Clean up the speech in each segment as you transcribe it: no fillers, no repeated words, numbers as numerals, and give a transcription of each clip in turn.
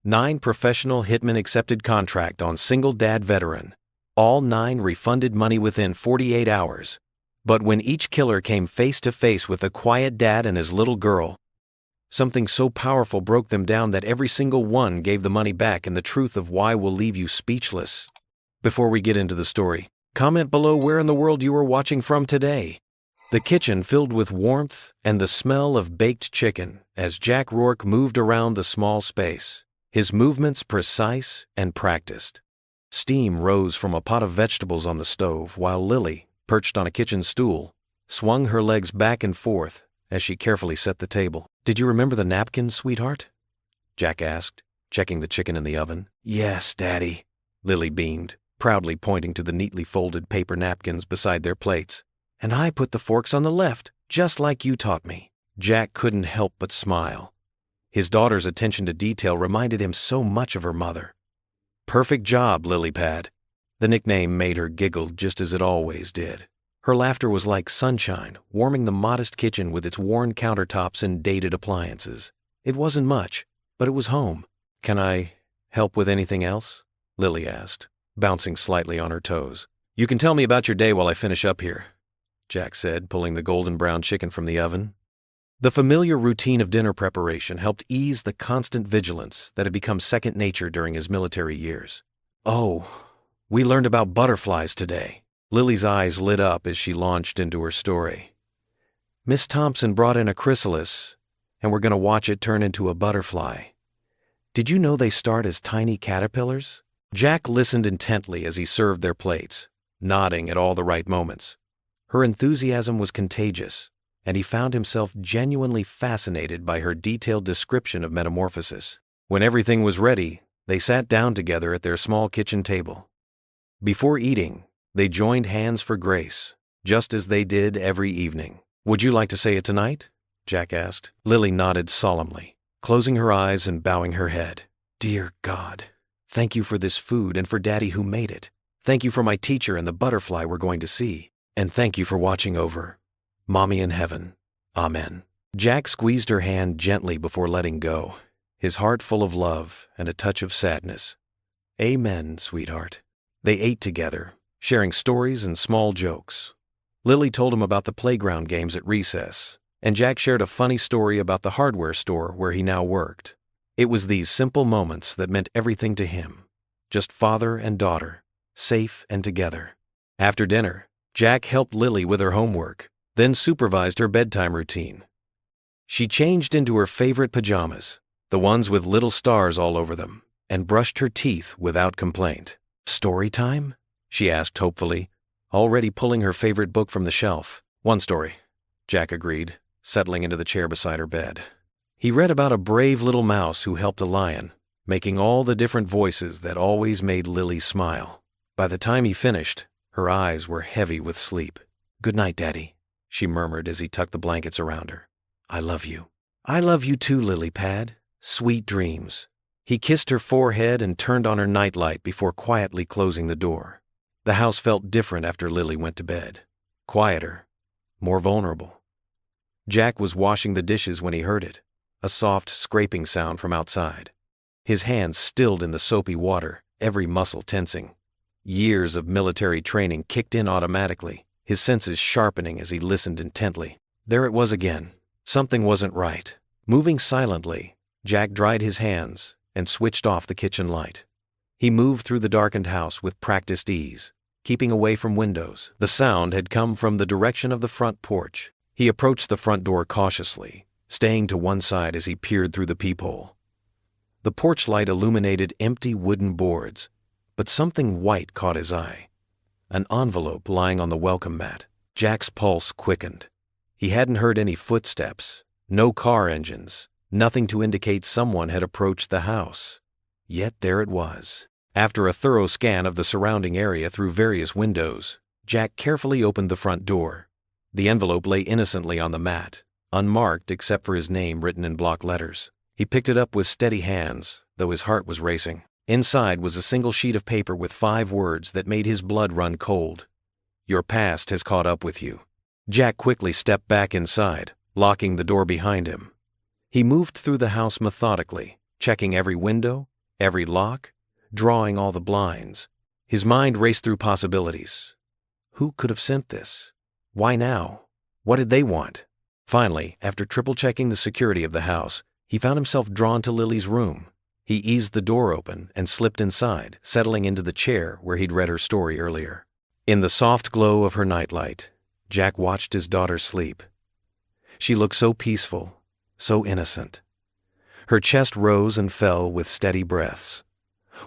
9 professional hitmen accepted contract on single dad veteran. All 9 refunded money within 48 hours. But when each killer came face to face with a quiet dad and his little girl, something so powerful broke them down that every single one gave the money back, and the truth of why will leave you speechless. Before we get into the story, comment below where in the world you are watching from today. The kitchen filled with warmth and the smell of baked chicken as Jack Rourke moved around the small space, his movements precise and practiced. Steam rose from a pot of vegetables on the stove while Lily, perched on a kitchen stool, swung her legs back and forth as she carefully set the table. "Did you remember the napkins, sweetheart?" Jack asked, checking the chicken in the oven. "Yes, Daddy," Lily beamed, proudly pointing to the neatly folded paper napkins beside their plates. "And I put the forks on the left, just like you taught me." Jack couldn't help but smile. His daughter's attention to detail reminded him so much of her mother. "Perfect job, Lilypad." The nickname made her giggle just as it always did. Her laughter was like sunshine, warming the modest kitchen with its worn countertops and dated appliances. It wasn't much, but it was home. "Can I help with anything else?" Lily asked, bouncing slightly on her toes. "You can tell me about your day while I finish up here," Jack said, pulling the golden brown chicken from the oven. The familiar routine of dinner preparation helped ease the constant vigilance that had become second nature during his military years. "Oh, we learned about butterflies today." Lily's eyes lit up as she launched into her story. "Miss Thompson brought in a chrysalis, and we're going to watch it turn into a butterfly. Did you know they start as tiny caterpillars?" Jack listened intently as he served their plates, nodding at all the right moments. Her enthusiasm was contagious, and he found himself genuinely fascinated by her detailed description of metamorphosis. When everything was ready, they sat down together at their small kitchen table. Before eating, they joined hands for grace, just as they did every evening. "Would you like to say it tonight?" Jack asked. Lily nodded solemnly, closing her eyes and bowing her head. "Dear God, thank you for this food and for Daddy who made it. Thank you for my teacher and the butterfly we're going to see. And thank you for watching over Mommy in heaven. Amen." Jack squeezed her hand gently before letting go, his heart full of love and a touch of sadness. "Amen, sweetheart." They ate together, sharing stories and small jokes. Lily told him about the playground games at recess, and Jack shared a funny story about the hardware store where he now worked. It was these simple moments that meant everything to him. Just father and daughter, safe and together. After dinner, Jack helped Lily with her homework, then supervised her bedtime routine. She changed into her favorite pajamas, the ones with little stars all over them, and brushed her teeth without complaint. "Story time?" she asked hopefully, already pulling her favorite book from the shelf. "One story," Jack agreed, settling into the chair beside her bed. He read about a brave little mouse who helped a lion, making all the different voices that always made Lily smile. By the time he finished, her eyes were heavy with sleep. "Good night, Daddy," she murmured as he tucked the blankets around her. "I love you." "I love you too, Lilypad. Sweet dreams." He kissed her forehead and turned on her nightlight before quietly closing the door. The house felt different after Lily went to bed. Quieter, more vulnerable. Jack was washing the dishes when he heard it, a soft scraping sound from outside. His hands stilled in the soapy water, every muscle tensing. Years of military training kicked in automatically, his senses sharpening as he listened intently. There it was again. Something wasn't right. Moving silently, Jack dried his hands and switched off the kitchen light. He moved through the darkened house with practiced ease, keeping away from windows. The sound had come from the direction of the front porch. He approached the front door cautiously, staying to one side as he peered through the peephole. The porch light illuminated empty wooden boards, but something white caught his eye. An envelope lying on the welcome mat. Jack's pulse quickened. He hadn't heard any footsteps, no car engines, nothing to indicate someone had approached the house. Yet there it was. After a thorough scan of the surrounding area through various windows, Jack carefully opened the front door. The envelope lay innocently on the mat, unmarked except for his name written in block letters. He picked it up with steady hands, though his heart was racing. Inside was a single sheet of paper with 5 words that made his blood run cold. "Your past has caught up with you." Jack quickly stepped back inside, locking the door behind him. He moved through the house methodically, checking every window, every lock, drawing all the blinds. His mind raced through possibilities. Who could have sent this? Why now? What did they want? Finally, after triple-checking the security of the house, he found himself drawn to Lily's room. He eased the door open and slipped inside, settling into the chair where he'd read her story earlier. In the soft glow of her nightlight, Jack watched his daughter sleep. She looked so peaceful, so innocent. Her chest rose and fell with steady breaths.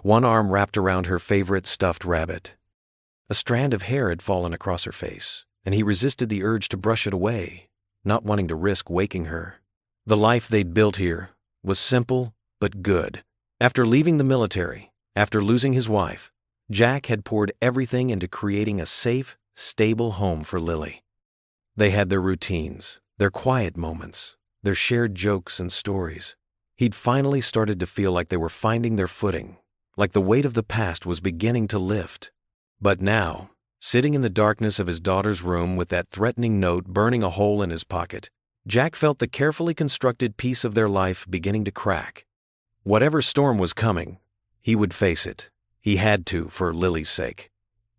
One arm wrapped around her favorite stuffed rabbit. A strand of hair had fallen across her face, and he resisted the urge to brush it away, not wanting to risk waking her. The life they'd built here was simple but good. After leaving the military, after losing his wife, Jack had poured everything into creating a safe, stable home for Lily. They had their routines, their quiet moments, their shared jokes and stories. He'd finally started to feel like they were finding their footing, like the weight of the past was beginning to lift. But now, sitting in the darkness of his daughter's room with that threatening note burning a hole in his pocket, Jack felt the carefully constructed piece of their life beginning to crack. Whatever storm was coming, he would face it. He had to, for Lily's sake.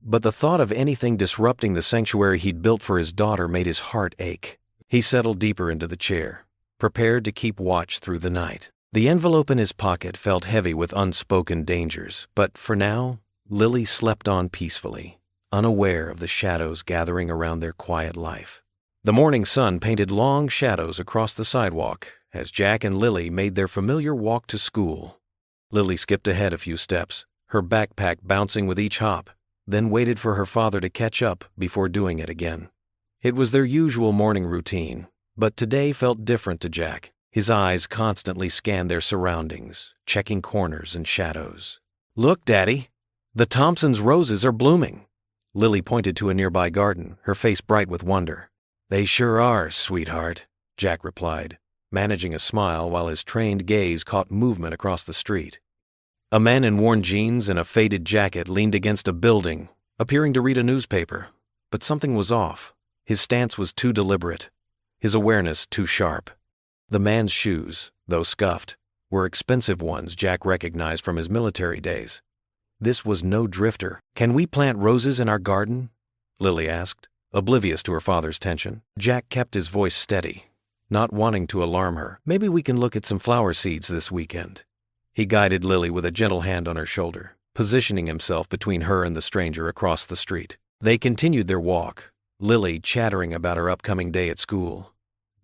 But the thought of anything disrupting the sanctuary he'd built for his daughter made his heart ache. He settled deeper into the chair, prepared to keep watch through the night. The envelope in his pocket felt heavy with unspoken dangers, but for now, Lily slept on peacefully, unaware of the shadows gathering around their quiet life. The morning sun painted long shadows across the sidewalk as Jack and Lily made their familiar walk to school. Lily skipped ahead a few steps, her backpack bouncing with each hop, then waited for her father to catch up before doing it again. It was their usual morning routine, but today felt different to Jack. His eyes constantly scanned their surroundings, checking corners and shadows. "Look, Daddy! The Thompsons' roses are blooming." Lily pointed to a nearby garden, her face bright with wonder. "They sure are, sweetheart," Jack replied, managing a smile while his trained gaze caught movement across the street. A man in worn jeans and a faded jacket leaned against a building, appearing to read a newspaper. But something was off. His stance was too deliberate, his awareness too sharp. The man's shoes, though scuffed, were expensive ones Jack recognized from his military days. This was no drifter. "Can we plant roses in our garden?" Lily asked, oblivious to her father's tension. Jack kept his voice steady, not wanting to alarm her. "Maybe we can look at some flower seeds this weekend." He guided Lily with a gentle hand on her shoulder, positioning himself between her and the stranger across the street. They continued their walk, Lily chattering about her upcoming day at school.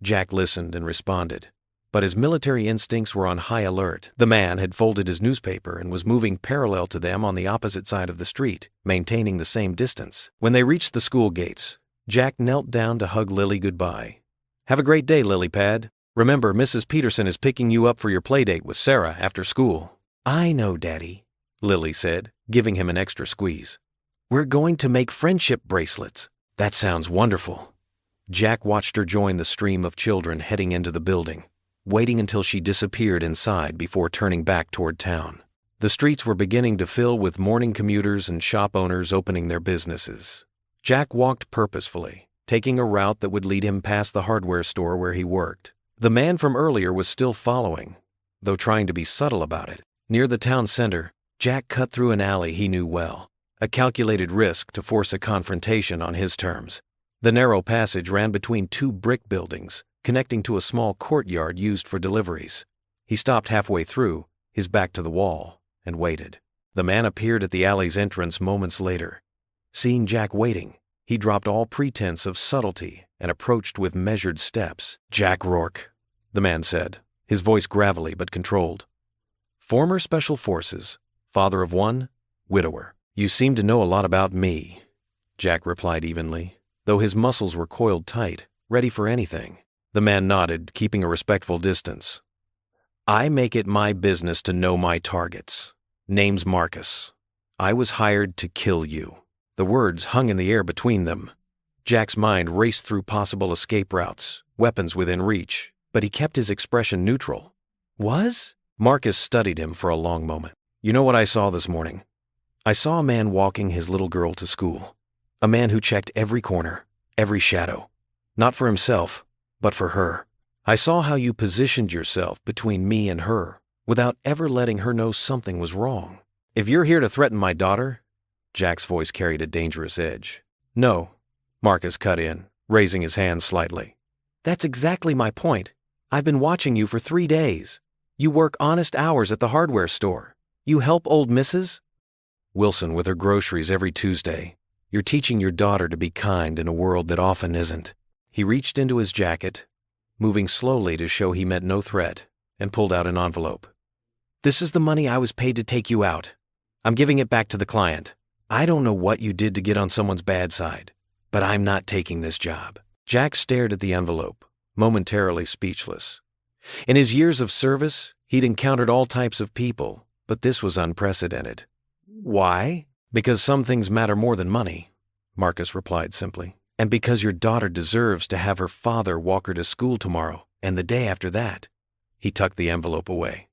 Jack listened and responded, but his military instincts were on high alert. The man had folded his newspaper and was moving parallel to them on the opposite side of the street, maintaining the same distance. When they reached the school gates, Jack knelt down to hug Lily goodbye. "Have a great day, Lilypad. Remember, Mrs. Peterson is picking you up for your playdate with Sarah after school." "I know, Daddy," Lily said, giving him an extra squeeze. "We're going to make friendship bracelets." "That sounds wonderful." Jack watched her join the stream of children heading into the building, waiting until she disappeared inside before turning back toward town. The streets were beginning to fill with morning commuters and shop owners opening their businesses. Jack walked purposefully, taking a route that would lead him past the hardware store where he worked. The man from earlier was still following, though trying to be subtle about it. Near the town center, Jack cut through an alley he knew well, a calculated risk to force a confrontation on his terms. The narrow passage ran between two brick buildings, connecting to a small courtyard used for deliveries. He stopped halfway through, his back to the wall, and waited. The man appeared at the alley's entrance moments later. Seeing Jack waiting, he dropped all pretense of subtlety and approached with measured steps. "Jack Rourke," the man said, his voice gravelly but controlled. "Former Special Forces, father of one, widower." "You seem to know a lot about me," Jack replied evenly, though his muscles were coiled tight, ready for anything. The man nodded, keeping a respectful distance. "I make it my business to know my targets. Name's Marcus. I was hired to kill you." The words hung in the air between them. Jack's mind raced through possible escape routes, weapons within reach, but he kept his expression neutral. "Was?" Marcus studied him for a long moment. "You know what I saw this morning? I saw a man walking his little girl to school. A man who checked every corner, every shadow. Not for himself, but for her. I saw how you positioned yourself between me and her, without ever letting her know something was wrong. "If you're here to threaten my daughter," Jack's voice carried a dangerous edge. "No," Marcus cut in, raising his hand slightly. "That's exactly my point. I've been watching you for 3 days. You work honest hours at the hardware store. You help old Mrs. Wilson with her groceries every Tuesday. You're teaching your daughter to be kind in a world that often isn't." He reached into his jacket, moving slowly to show he meant no threat, and pulled out an envelope. "This is the money I was paid to take you out. I'm giving it back to the client. I don't know what you did to get on someone's bad side, but I'm not taking this job." Jack stared at the envelope, momentarily speechless. In his years of service, he'd encountered all types of people, but this was unprecedented. "Why?" "Because some things matter more than money," Marcus replied simply. "And because your daughter deserves to have her father walk her to school tomorrow, and the day after that." He tucked the envelope away.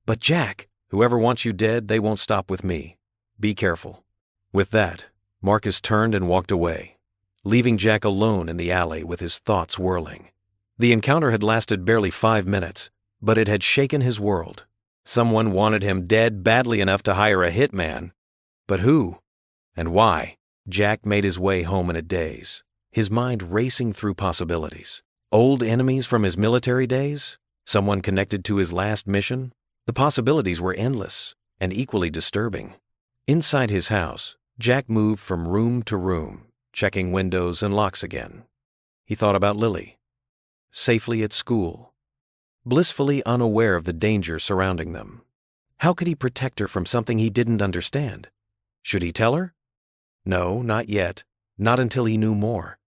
"But Jack, whoever wants you dead, they won't stop with me. Be careful." With that, Marcus turned and walked away, leaving Jack alone in the alley with his thoughts whirling. The encounter had lasted barely 5 minutes, but it had shaken his world. Someone wanted him dead badly enough to hire a hitman. But who? And why? Jack made his way home in a daze, his mind racing through possibilities. Old enemies from his military days? Someone connected to his last mission? The possibilities were endless and equally disturbing. Inside his house, Jack moved from room to room, checking windows and locks again. He thought about Lily, safely at school, blissfully unaware of the danger surrounding them. How could he protect her from something he didn't understand? Should he tell her? No, not yet. Not until he knew more.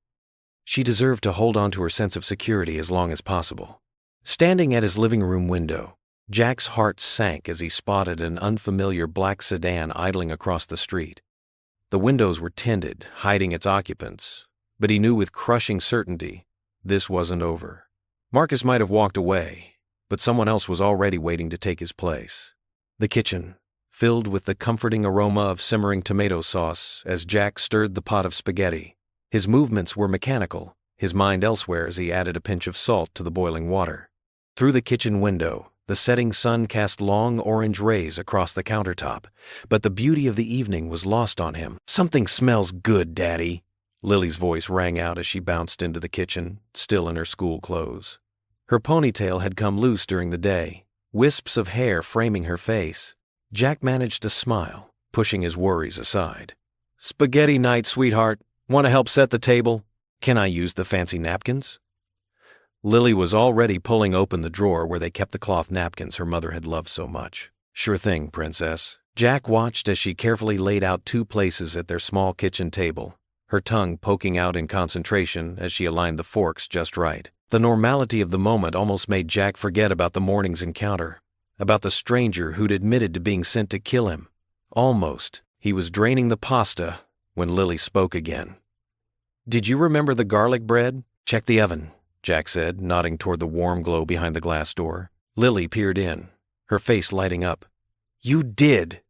She deserved to hold on to her sense of security as long as possible. Standing at his living room window, Jack's heart sank as he spotted an unfamiliar black sedan idling across the street. The windows were tinted, hiding its occupants, but he knew with crushing certainty this wasn't over. Marcus might have walked away, but someone else was already waiting to take his place. The kitchen, filled with the comforting aroma of simmering tomato sauce as Jack stirred the pot of spaghetti. His movements were mechanical, his mind elsewhere as he added a pinch of salt to the boiling water. Through the kitchen window, the setting sun cast long orange rays across the countertop, but the beauty of the evening was lost on him. "Something smells good, Daddy," Lily's voice rang out as she bounced into the kitchen, still in her school clothes. Her ponytail had come loose during the day, wisps of hair framing her face. Jack managed to smile, pushing his worries aside. "Spaghetti night, sweetheart. Want to help set the table? Can I use the fancy napkins?" Lily was already pulling open the drawer where they kept the cloth napkins her mother had loved so much. "Sure thing, princess." Jack watched as she carefully laid out 2 places at their small kitchen table, her tongue poking out in concentration as she aligned the forks just right. The normality of the moment almost made Jack forget about the morning's encounter, about the stranger who'd admitted to being sent to kill him. Almost. He was draining the pasta when Lily spoke again. "Did you remember the garlic bread? Check the oven," Jack said, nodding toward the warm glow behind the glass door. Lily peered in, her face lighting up. "You did!"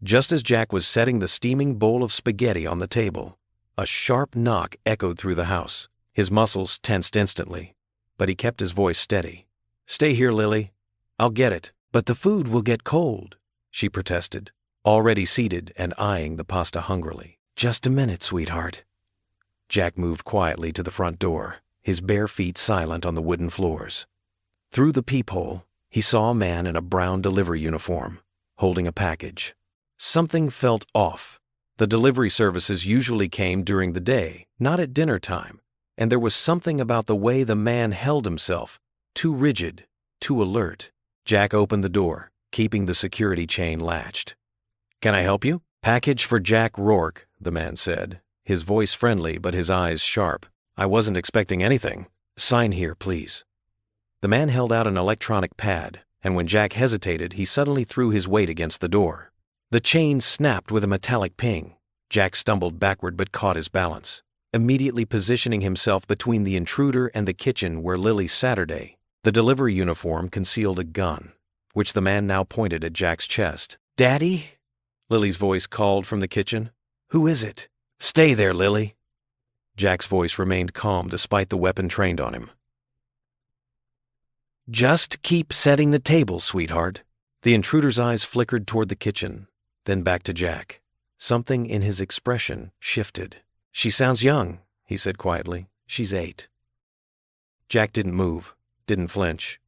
Just as Jack was setting the steaming bowl of spaghetti on the table, a sharp knock echoed through the house. His muscles tensed instantly, but he kept his voice steady. "Stay here, Lily. I'll get it." "But the food will get cold," she protested, already seated and eyeing the pasta hungrily. "Just a minute, sweetheart." Jack moved quietly to the front door, his bare feet silent on the wooden floors. Through the peephole, he saw a man in a brown delivery uniform, holding a package. Something felt off. The delivery services usually came during the day, not at dinner time, and there was something about the way the man held himself, too rigid, too alert. Jack opened the door, keeping the security chain latched. "Can I help you?" "Package for Jack Rourke," the man said, his voice friendly but his eyes sharp. "I wasn't expecting anything. Sign here, please." The man held out an electronic pad, and when Jack hesitated, he suddenly threw his weight against the door. The chain snapped with a metallic ping. Jack stumbled backward but caught his balance, immediately positioning himself between the intruder and the kitchen where Lily Saturday. The delivery uniform concealed a gun, which the man now pointed at Jack's chest. "Daddy?" Lily's voice called from the kitchen. "Who is it?" "Stay there, Lily." Jack's voice remained calm despite the weapon trained on him. "Just keep setting the table, sweetheart. The intruder's eyes flickered toward the kitchen, then back to Jack. Something in his expression shifted. "She sounds young," he said quietly. "She's 8. Jack didn't move, didn't flinch.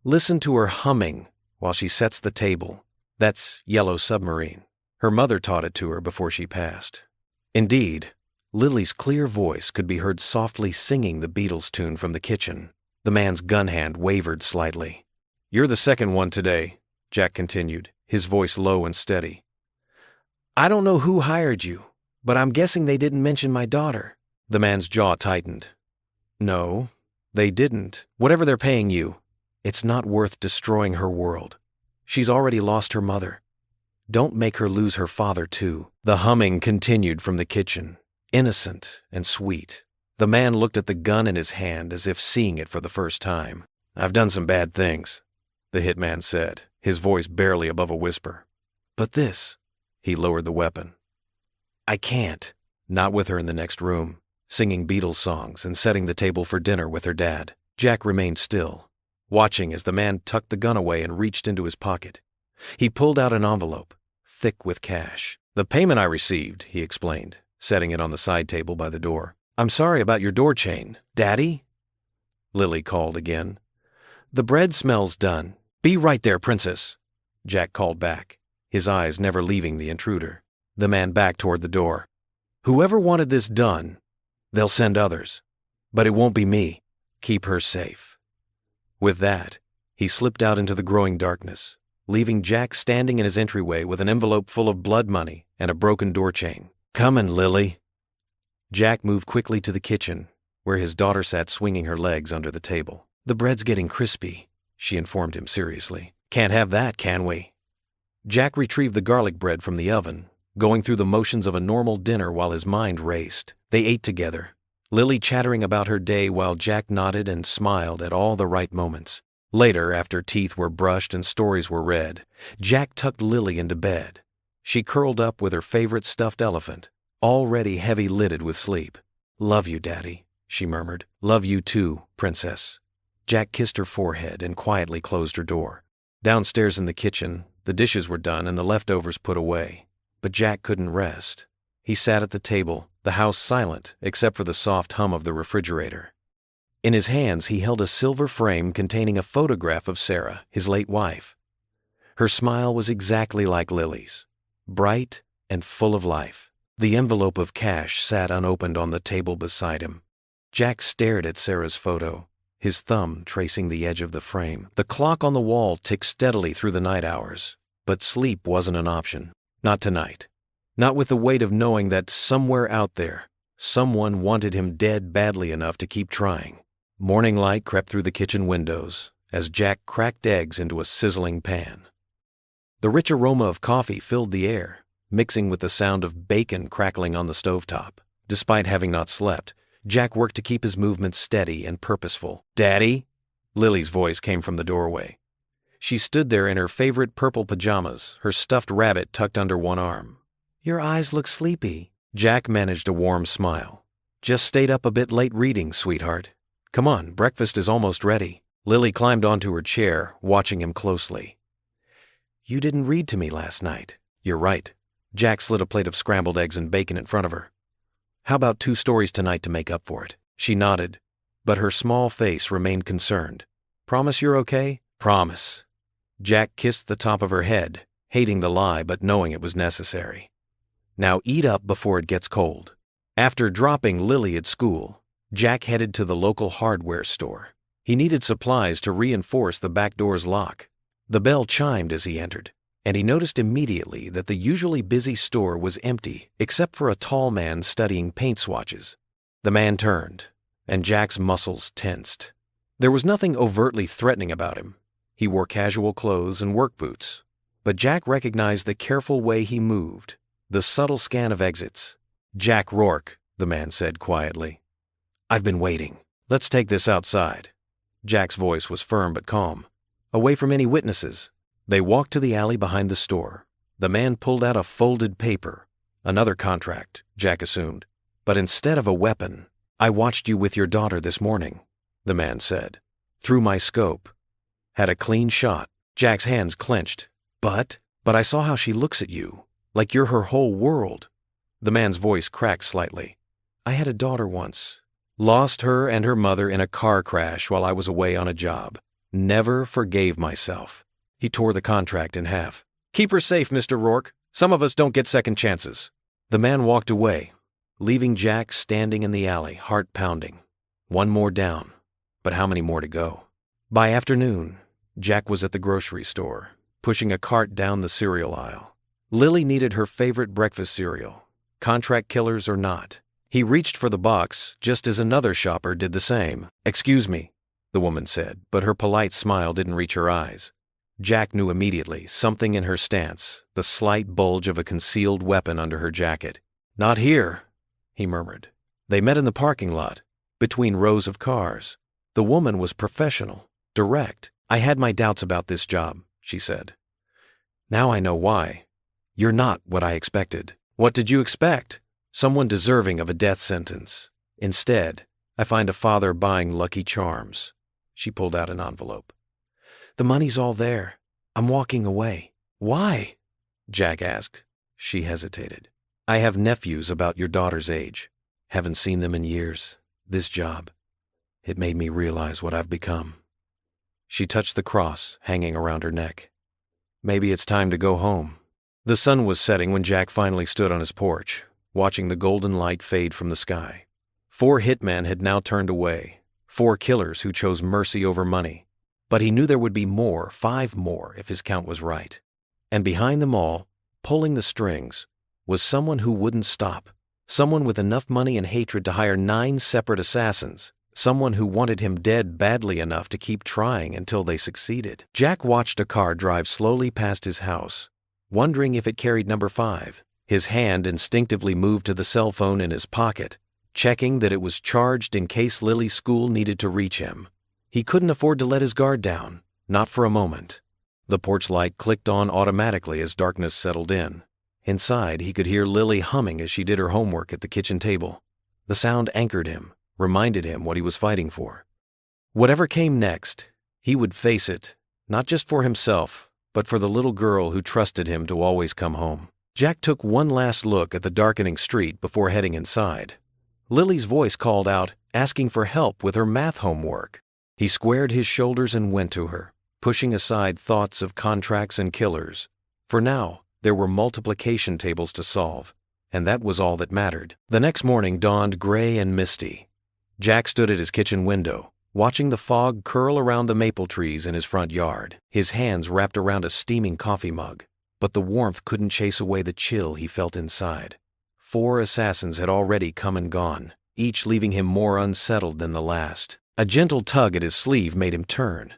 "Listen to her humming while she sets the table. That's Yellow Submarine. Her mother taught it to her before she passed." Indeed, Lily's clear voice could be heard softly singing the Beatles tune from the kitchen. The man's gun hand wavered slightly. "You're the second one today," Jack continued, his voice low and steady. "I don't know who hired you, but I'm guessing they didn't mention my daughter." The man's jaw tightened. "No, they didn't. Whatever they're paying you, it's not worth destroying her world. She's already lost her mother. Don't make her lose her father, too." The humming continued from the kitchen, innocent and sweet. The man looked at the gun in his hand as if seeing it for the first time. "I've done some bad things," the hitman said, his voice barely above a whisper. "But this," he lowered the weapon. "I can't." Not with her in the next room, singing Beatles songs and setting the table for dinner with her dad. Jack remained still, watching as the man tucked the gun away and reached into his pocket. He pulled out an envelope, thick with cash. "The payment I received," he explained, setting it on the side table by the door. "I'm sorry about your door chain. Daddy?" Lily called again. "The bread smell's done. Be right there, Princess," Jack called back, his eyes never leaving the intruder. The man backed toward the door. "Whoever wanted this done, they'll send others. But it won't be me. Keep her safe." With that, he slipped out into the growing darkness, leaving Jack standing in his entryway with an envelope full of blood money and a broken door chain. "Comin', Lily." Jack moved quickly to the kitchen, where his daughter sat swinging her legs under the table. "The bread's getting crispy," she informed him seriously. "Can't have that, can we?" Jack retrieved the garlic bread from the oven, going through the motions of a normal dinner while his mind raced. They ate together, Lily chattering about her day while Jack nodded and smiled at all the right moments. Later, after teeth were brushed and stories were read, Jack tucked Lily into bed. She curled up with her favorite stuffed elephant, already heavy-lidded with sleep. "Love you, Daddy," she murmured. "Love you too, Princess." Jack kissed her forehead and quietly closed her door. Downstairs in the kitchen, the dishes were done and the leftovers put away. But Jack couldn't rest. He sat at the table, the house silent except for the soft hum of the refrigerator. In his hands he held a silver frame containing a photograph of Sarah, his late wife. Her smile was exactly like Lily's, bright and full of life. The envelope of cash sat unopened on the table beside him. Jack stared at Sarah's photo, his thumb tracing the edge of the frame. The clock on the wall ticked steadily through the night hours, but sleep wasn't an option. Not tonight. Not with the weight of knowing that somewhere out there, someone wanted him dead badly enough to keep trying. Morning light crept through the kitchen windows as Jack cracked eggs into a sizzling pan. The rich aroma of coffee filled the air, mixing with the sound of bacon crackling on the stovetop. Despite having not slept, Jack worked to keep his movements steady and purposeful. "Daddy?" Lily's voice came from the doorway. She stood there in her favorite purple pajamas, her stuffed rabbit tucked under one arm. "Your eyes look sleepy." Jack managed a warm smile. "Just stayed up a bit late reading, sweetheart. Come on, breakfast is almost ready." Lily climbed onto her chair, watching him closely. "You didn't read to me last night." "You're right." Jack slid a plate of scrambled eggs and bacon in front of her. "How about 2 stories tonight to make up for it?" She nodded, but her small face remained concerned. "Promise you're okay?" "Promise." Jack kissed the top of her head, hating the lie but knowing it was necessary. "Now eat up before it gets cold." After dropping Lily at school, Jack headed to the local hardware store. He needed supplies to reinforce the back door's lock. The bell chimed as he entered, and he noticed immediately that the usually busy store was empty except for a tall man studying paint swatches. The man turned, and Jack's muscles tensed. There was nothing overtly threatening about him. He wore casual clothes and work boots, but Jack recognized the careful way he moved, the subtle scan of exits. "Jack Rourke," the man said quietly. "I've been waiting. Let's take this outside." Jack's voice was firm but calm. "Away from any witnesses." They walked to the alley behind the store. The man pulled out a folded paper. Another contract, Jack assumed. But instead of a weapon, "I watched you with your daughter this morning," the man said. "Through my scope. Had a clean shot. Jack's hands clenched. But I saw how she looks at you, like you're her whole world. The man's voice cracked slightly. I had a daughter once. Lost her and her mother in a car crash while I was away on a job. Never forgave myself. He tore the contract in half. Keep her safe, Mr. Rourke. Some of us don't get second chances. The man walked away, leaving Jack standing in the alley, heart pounding. One more down, but how many more to go? By afternoon, Jack was at the grocery store, pushing a cart down the cereal aisle. Lily needed her favorite breakfast cereal, contract killers or not. He reached for the box just as another shopper did the same. Excuse me, the woman said, but her polite smile didn't reach her eyes. Jack knew immediately something in her stance, the slight bulge of a concealed weapon under her jacket. Not here, he murmured. They met in the parking lot, between rows of cars. The woman was professional, direct. I had my doubts about this job, she said. Now I know why. You're not what I expected. What did you expect? Someone deserving of a death sentence. Instead, I find a father buying Lucky Charms. She pulled out an envelope. The money's all there. I'm walking away. Why? Jack asked. She hesitated. I have nephews about your daughter's age. Haven't seen them in years. This job. It made me realize what I've become. She touched the cross hanging around her neck. Maybe it's time to go home. The sun was setting when Jack finally stood on his porch, watching the golden light fade from the sky. 4 hitmen had now turned away, 4 killers who chose mercy over money. But he knew there would be more, 5 more, if his count was right. And behind them all, pulling the strings, was someone who wouldn't stop. Someone with enough money and hatred to hire 9 separate assassins. Someone who wanted him dead badly enough to keep trying until they succeeded. Jack watched a car drive slowly past his house, wondering if it carried number 5. His hand instinctively moved to the cell phone in his pocket, checking that it was charged in case Lily's school needed to reach him. He couldn't afford to let his guard down, not for a moment. The porch light clicked on automatically as darkness settled in. Inside, he could hear Lily humming as she did her homework at the kitchen table. The sound anchored him, reminded him what he was fighting for. Whatever came next, he would face it, not just for himself, but for the little girl who trusted him to always come home. Jack took one last look at the darkening street before heading inside. Lily's voice called out, asking for help with her math homework. He squared his shoulders and went to her, pushing aside thoughts of contracts and killers. For now, there were multiplication tables to solve, and that was all that mattered. The next morning dawned gray and misty. Jack stood at his kitchen window, watching the fog curl around the maple trees in his front yard, his hands wrapped around a steaming coffee mug. But the warmth couldn't chase away the chill he felt inside. 4 assassins had already come and gone, each leaving him more unsettled than the last. A gentle tug at his sleeve made him turn.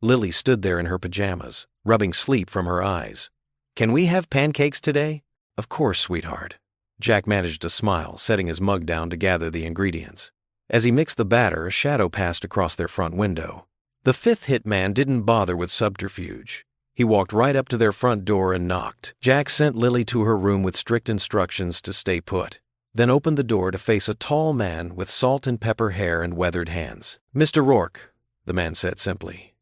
Lily stood there in her pajamas, rubbing sleep from her eyes. Can we have pancakes today? Of course, sweetheart. Jack managed to smile, setting his mug down to gather the ingredients. As he mixed the batter, a shadow passed across their front window. The 5th hitman didn't bother with subterfuge. He walked right up to their front door and knocked. Jack sent Lily to her room with strict instructions to stay put, then opened the door to face a tall man with salt and pepper hair and weathered hands. Mr. Rourke, the man said simply.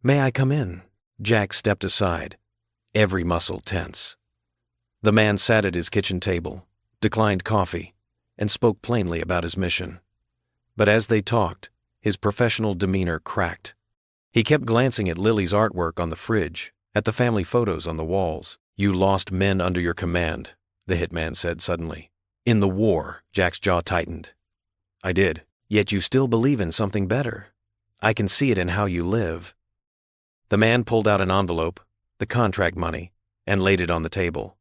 May I come in? Jack stepped aside, every muscle tense. The man sat at his kitchen table, declined coffee, and spoke plainly about his mission. But as they talked, his professional demeanor cracked. He kept glancing at Lily's artwork on the fridge, at the family photos on the walls. You lost men under your command, the hitman said suddenly. In the war, Jack's jaw tightened. I did. Yet you still believe in something better. I can see it in how you live. The man pulled out an envelope, the contract money, and laid it on the table.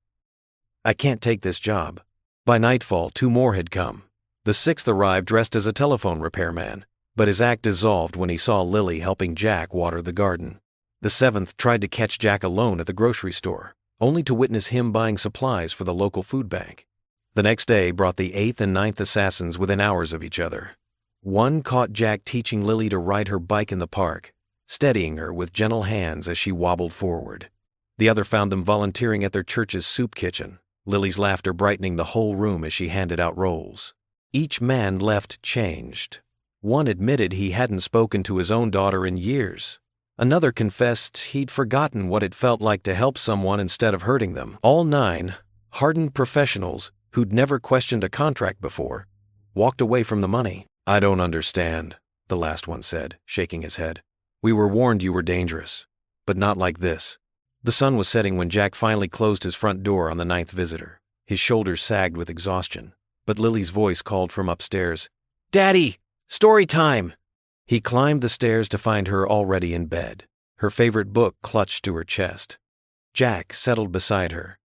I can't take this job. By nightfall, 2 more had come. The 6th arrived dressed as a telephone repairman, but his act dissolved when he saw Lily helping Jack water the garden. The 7th tried to catch Jack alone at the grocery store, only to witness him buying supplies for the local food bank. The next day brought the 8th and 9th assassins within hours of each other. One caught Jack teaching Lily to ride her bike in the park, steadying her with gentle hands as she wobbled forward. The other found them volunteering at their church's soup kitchen, Lily's laughter brightening the whole room as she handed out rolls. Each man left changed. One admitted he hadn't spoken to his own daughter in years. Another confessed he'd forgotten what it felt like to help someone instead of hurting them. All 9, hardened professionals who'd never questioned a contract before, walked away from the money. "I don't understand," the last one said, shaking his head. "We were warned you were dangerous, but not like this." The sun was setting when Jack finally closed his front door on the 9th visitor. His shoulders sagged with exhaustion, but Lily's voice called from upstairs. "Daddy! Story time!" He climbed the stairs to find her already in bed, her favorite book clutched to her chest. Jack settled beside her,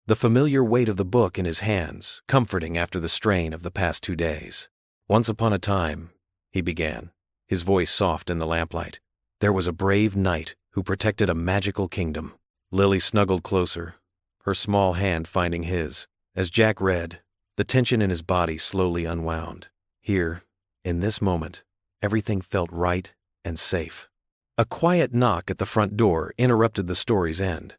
the familiar weight of the book in his hands, comforting after the strain of the past 2 days. "Once upon a time," he began, his voice soft in the lamplight, "there was a brave knight who protected a magical kingdom." Lily snuggled closer, her small hand finding his. As Jack read, the tension in his body slowly unwound. Here, in this moment, everything felt right and safe. A quiet knock at the front door interrupted the story's end.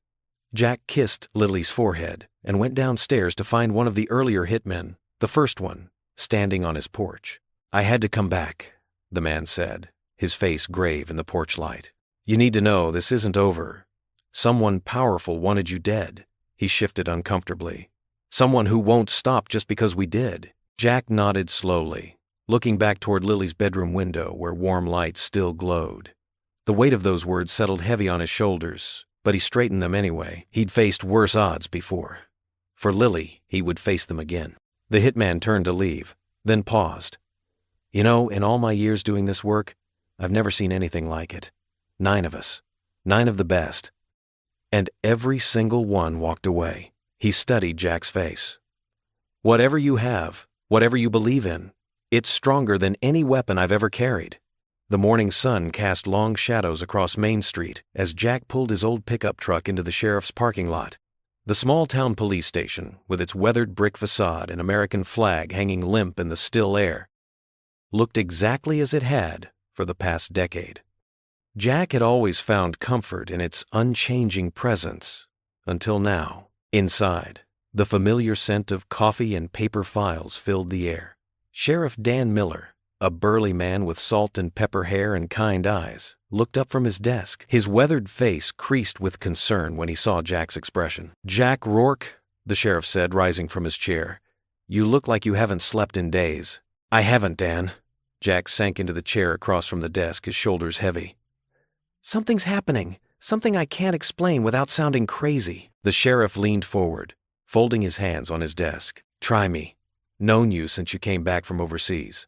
Jack kissed Lily's forehead and went downstairs to find one of the earlier hitmen, the first one, standing on his porch. "I had to come back," the man said, his face grave in the porch light. "You need to know this isn't over. Someone powerful wanted you dead." He shifted uncomfortably. "Someone who won't stop just because we did." Jack nodded slowly, looking back toward Lily's bedroom window where warm light still glowed. The weight of those words settled heavy on his shoulders, but he straightened them anyway. He'd faced worse odds before. For Lily, he would face them again. The hitman turned to leave, then paused. "You know, in all my years doing this work, I've never seen anything like it. 9 of us. 9 of the best. And every single one walked away." He studied Jack's face. "Whatever you have, whatever you believe in, it's stronger than any weapon I've ever carried." The morning sun cast long shadows across Main Street as Jack pulled his old pickup truck into the sheriff's parking lot. The small-town police station, with its weathered brick facade and American flag hanging limp in the still air, looked exactly as it had for the past decade. Jack had always found comfort in its unchanging presence, until now. Inside, the familiar scent of coffee and paper files filled the air. Sheriff Dan Miller, a burly man with salt and pepper hair and kind eyes, looked up from his desk. His weathered face creased with concern when he saw Jack's expression. "Jack Rourke," the sheriff said, rising from his chair, "you look like you haven't slept in days." "I haven't, Dan." Jack sank into the chair across from the desk, his shoulders heavy. "Something's happening. Something I can't explain without sounding crazy." The sheriff leaned forward, folding his hands on his desk. "Try me. Known you since you came back from overseas.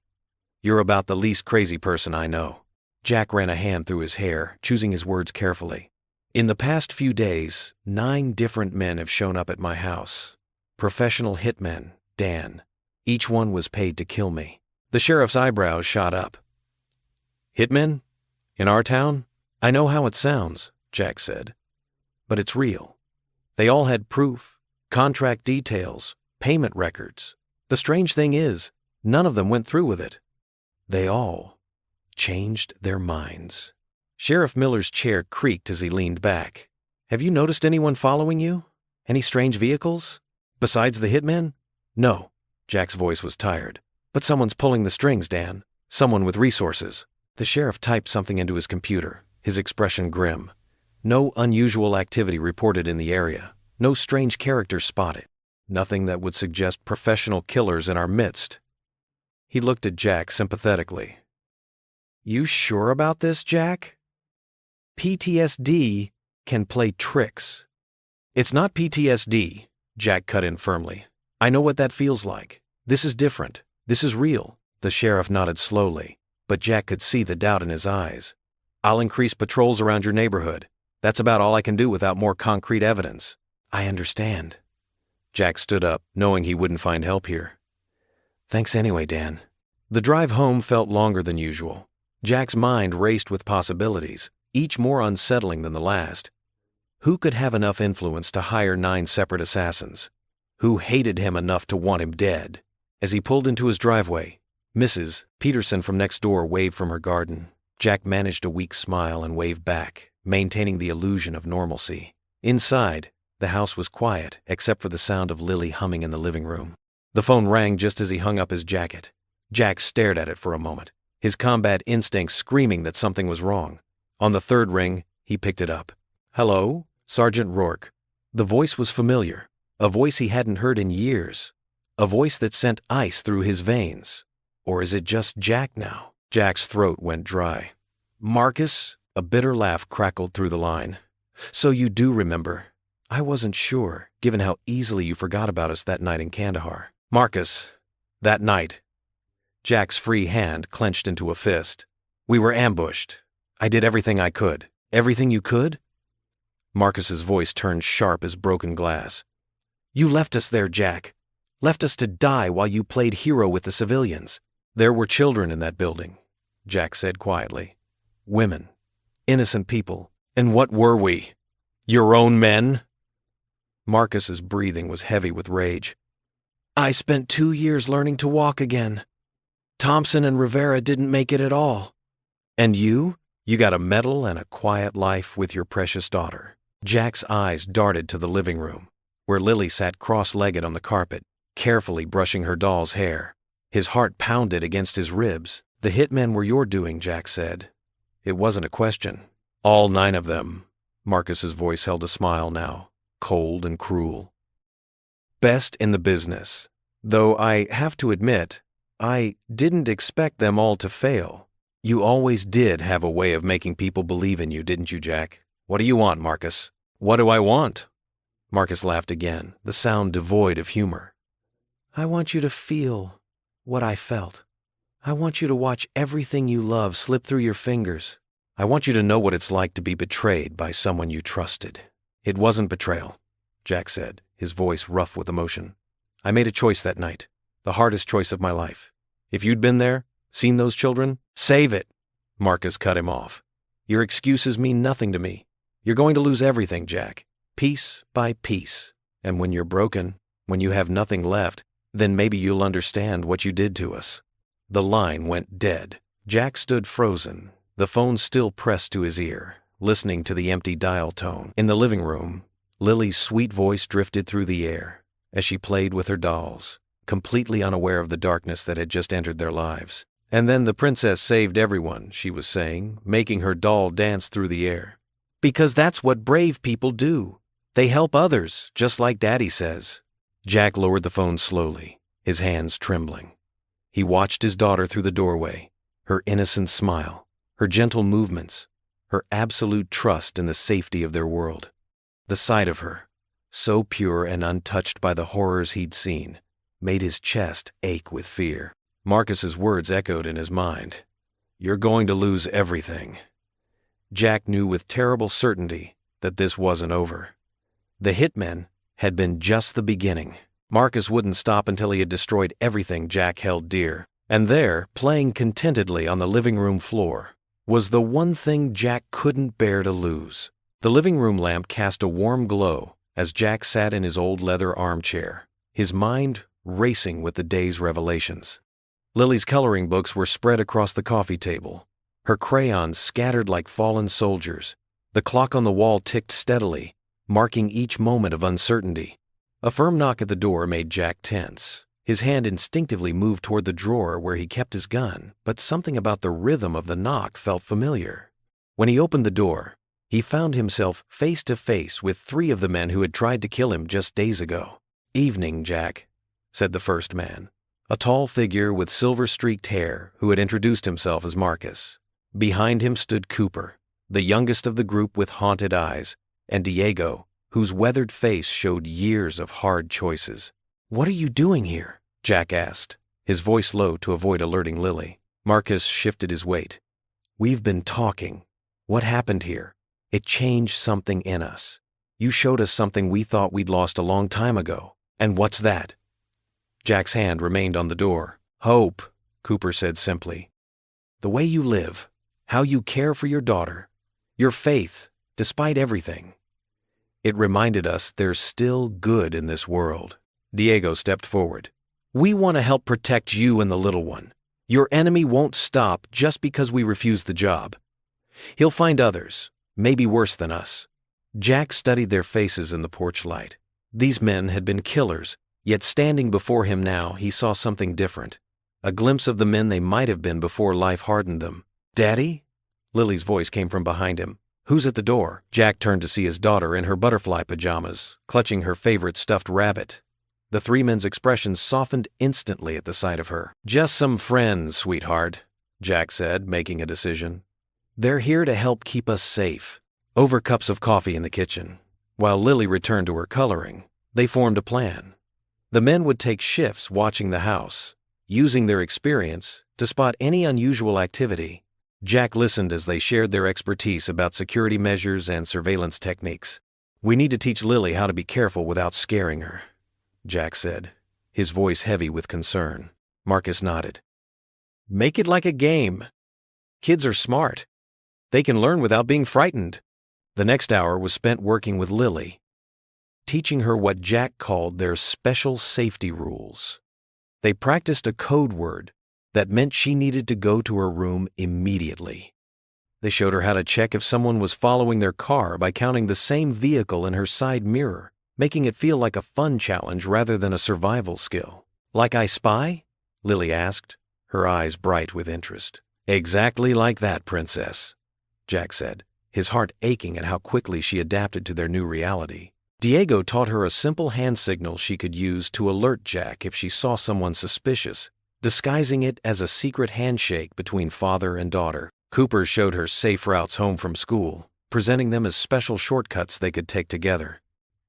You're about the least crazy person I know." Jack ran a hand through his hair, choosing his words carefully. "In the past few days, 9 different men have shown up at my house. Professional hitmen, Dan. Each one was paid to kill me." The sheriff's eyebrows shot up. "Hitmen? In our town? I know how it sounds," Jack said. "But it's real. They all had proof, contract details, payment records. The strange thing is, none of them went through with it. They all changed their minds." Sheriff Miller's chair creaked as he leaned back. "Have you noticed anyone following you? Any strange vehicles? Besides the hitmen?" "No." Jack's voice was tired. "But someone's pulling the strings, Dan. Someone with resources." The sheriff typed something into his computer, his expression grim. No unusual activity reported in the area. No strange characters spotted. Nothing that would suggest professional killers in our midst. He looked at Jack sympathetically. "You sure about this, Jack? PTSD can play tricks." "It's not PTSD," Jack cut in firmly. "I know what that feels like. This is different. This is real." The sheriff nodded slowly, but Jack could see the doubt in his eyes. "I'll increase patrols around your neighborhood. That's about all I can do without more concrete evidence." "I understand." Jack stood up, knowing he wouldn't find help here. "Thanks anyway, Dan." The drive home felt longer than usual. Jack's mind raced with possibilities, each more unsettling than the last. Who could have enough influence to hire 9 separate assassins? Who hated him enough to want him dead? As he pulled into his driveway, Mrs. Peterson from next door waved from her garden. Jack managed a weak smile and waved back, maintaining the illusion of normalcy. Inside, the house was quiet, except for the sound of Lily humming in the living room. The phone rang just as he hung up his jacket. Jack stared at it for a moment, his combat instincts screaming that something was wrong. On the third ring, he picked it up. "Hello, Sergeant Rourke." The voice was familiar, a voice he hadn't heard in years, a voice that sent ice through his veins. Or is it just Jack now? Jack's throat went dry. "Marcus?" A bitter laugh crackled through the line. "So you do remember. I wasn't sure, given how easily you forgot about us that night in Kandahar." "Marcus, that night." Jack's free hand clenched into a fist. "We were ambushed. I did everything I could." "Everything you could?" Marcus's voice turned sharp as broken glass. "You left us there, Jack. Left us to die while you played hero with the civilians." "There were children in that building," Jack said quietly. "Women. Innocent people. And what were we? Your own men?" Marcus's breathing was heavy with rage. "I spent 2 years learning to walk again. Thompson and Rivera didn't make it at all. And you? You got a medal and a quiet life with your precious daughter." Jack's eyes darted to the living room, where Lily sat cross-legged on the carpet, carefully brushing her doll's hair. His heart pounded against his ribs. "The Hitmen were your doing," Jack said. It wasn't a question. "All 9 of them." Marcus's voice held a smile now, cold and cruel. "Best in the business. Though I have to admit, I didn't expect them all to fail. You always did have a way of making people believe in you, didn't you, Jack? What do you want, Marcus?" "What do I want?" Marcus laughed again, the sound devoid of humor. "I want you to feel what I felt. I want you to watch everything you love slip through your fingers. I want you to know what it's like to be betrayed by someone you trusted." "It wasn't betrayal," Jack said, his voice rough with emotion. "I made a choice that night, the hardest choice of my life. If you'd been there, seen those children—" "Save it!" Marcus cut him off. "Your excuses mean nothing to me. You're going to lose everything, Jack, piece by piece. And when you're broken, when you have nothing left, then maybe you'll understand what you did to us." The line went dead. Jack stood frozen, the phone still pressed to his ear, listening to the empty dial tone. In the living room, Lily's sweet voice drifted through the air as she played with her dolls, completely unaware of the darkness that had just entered their lives. "And then the princess saved everyone," she was saying, making her doll dance through the air. "Because that's what brave people do. They help others, just like Daddy says." Jack lowered the phone slowly, his hands trembling. He watched his daughter through the doorway, her innocent smile, her gentle movements, her absolute trust in the safety of their world. The sight of her, so pure and untouched by the horrors he'd seen, made his chest ache with fear. Marcus's words echoed in his mind. "You're going to lose everything." Jack knew with terrible certainty that this wasn't over. The Hitmen had been just the beginning. Marcus wouldn't stop until he had destroyed everything Jack held dear. And there, playing contentedly on the living room floor, was the one thing Jack couldn't bear to lose. The living room lamp cast a warm glow as Jack sat in his old leather armchair, his mind racing with the day's revelations. Lily's coloring books were spread across the coffee table, her crayons scattered like fallen soldiers. The clock on the wall ticked steadily, marking each moment of uncertainty. A firm knock at the door made Jack tense. His hand instinctively moved toward the drawer where he kept his gun, but something about the rhythm of the knock felt familiar. When he opened the door, he found himself face to face with 3 of the men who had tried to kill him just days ago. "Evening, Jack," said the first man, a tall figure with silver-streaked hair who had introduced himself as Marcus. Behind him stood Cooper, the youngest of the group with haunted eyes, and Diego, whose weathered face showed years of hard choices. "What are you doing here?" Jack asked, his voice low to avoid alerting Lily. Marcus shifted his weight. "We've been talking. What happened here? It changed something in us. You showed us something we thought we'd lost a long time ago. And what's that?" Jack's hand remained on the door. "Hope," Cooper said simply. "The way you live, how you care for your daughter, your faith, despite everything. It reminded us there's still good in this world." Diego stepped forward. "We want to help protect you and the little one. Your enemy won't stop just because we refuse the job. He'll find others, maybe worse than us." Jack studied their faces in the porch light. These men had been killers, yet standing before him now he saw something different. A glimpse of the men they might have been before life hardened them. "Daddy?" Lily's voice came from behind him. "Who's at the door?" Jack turned to see his daughter in her butterfly pajamas, clutching her favorite stuffed rabbit. The three men's expressions softened instantly at the sight of her. "Just some friends, sweetheart," Jack said, making a decision. "They're here to help keep us safe." Over cups of coffee in the kitchen, while Lily returned to her coloring, they formed a plan. The men would take shifts watching the house, using their experience to spot any unusual activity. Jack listened as they shared their expertise about security measures and surveillance techniques. "We need to teach Lily how to be careful without scaring her," Jack said, his voice heavy with concern. Marcus nodded. "Make it like a game. Kids are smart. They can learn without being frightened." The next hour was spent working with Lily, teaching her what Jack called their special safety rules. They practiced a code word that meant she needed to go to her room immediately. They showed her how to check if someone was following their car by counting the same vehicle in her side mirror, making it feel like a fun challenge rather than a survival skill. "Like I Spy?" Lily asked, her eyes bright with interest. "Exactly like that, princess," Jack said, his heart aching at how quickly she adapted to their new reality. Diego taught her a simple hand signal she could use to alert Jack if she saw someone suspicious, disguising it as a secret handshake between father and daughter. Cooper showed her safe routes home from school, presenting them as special shortcuts they could take together.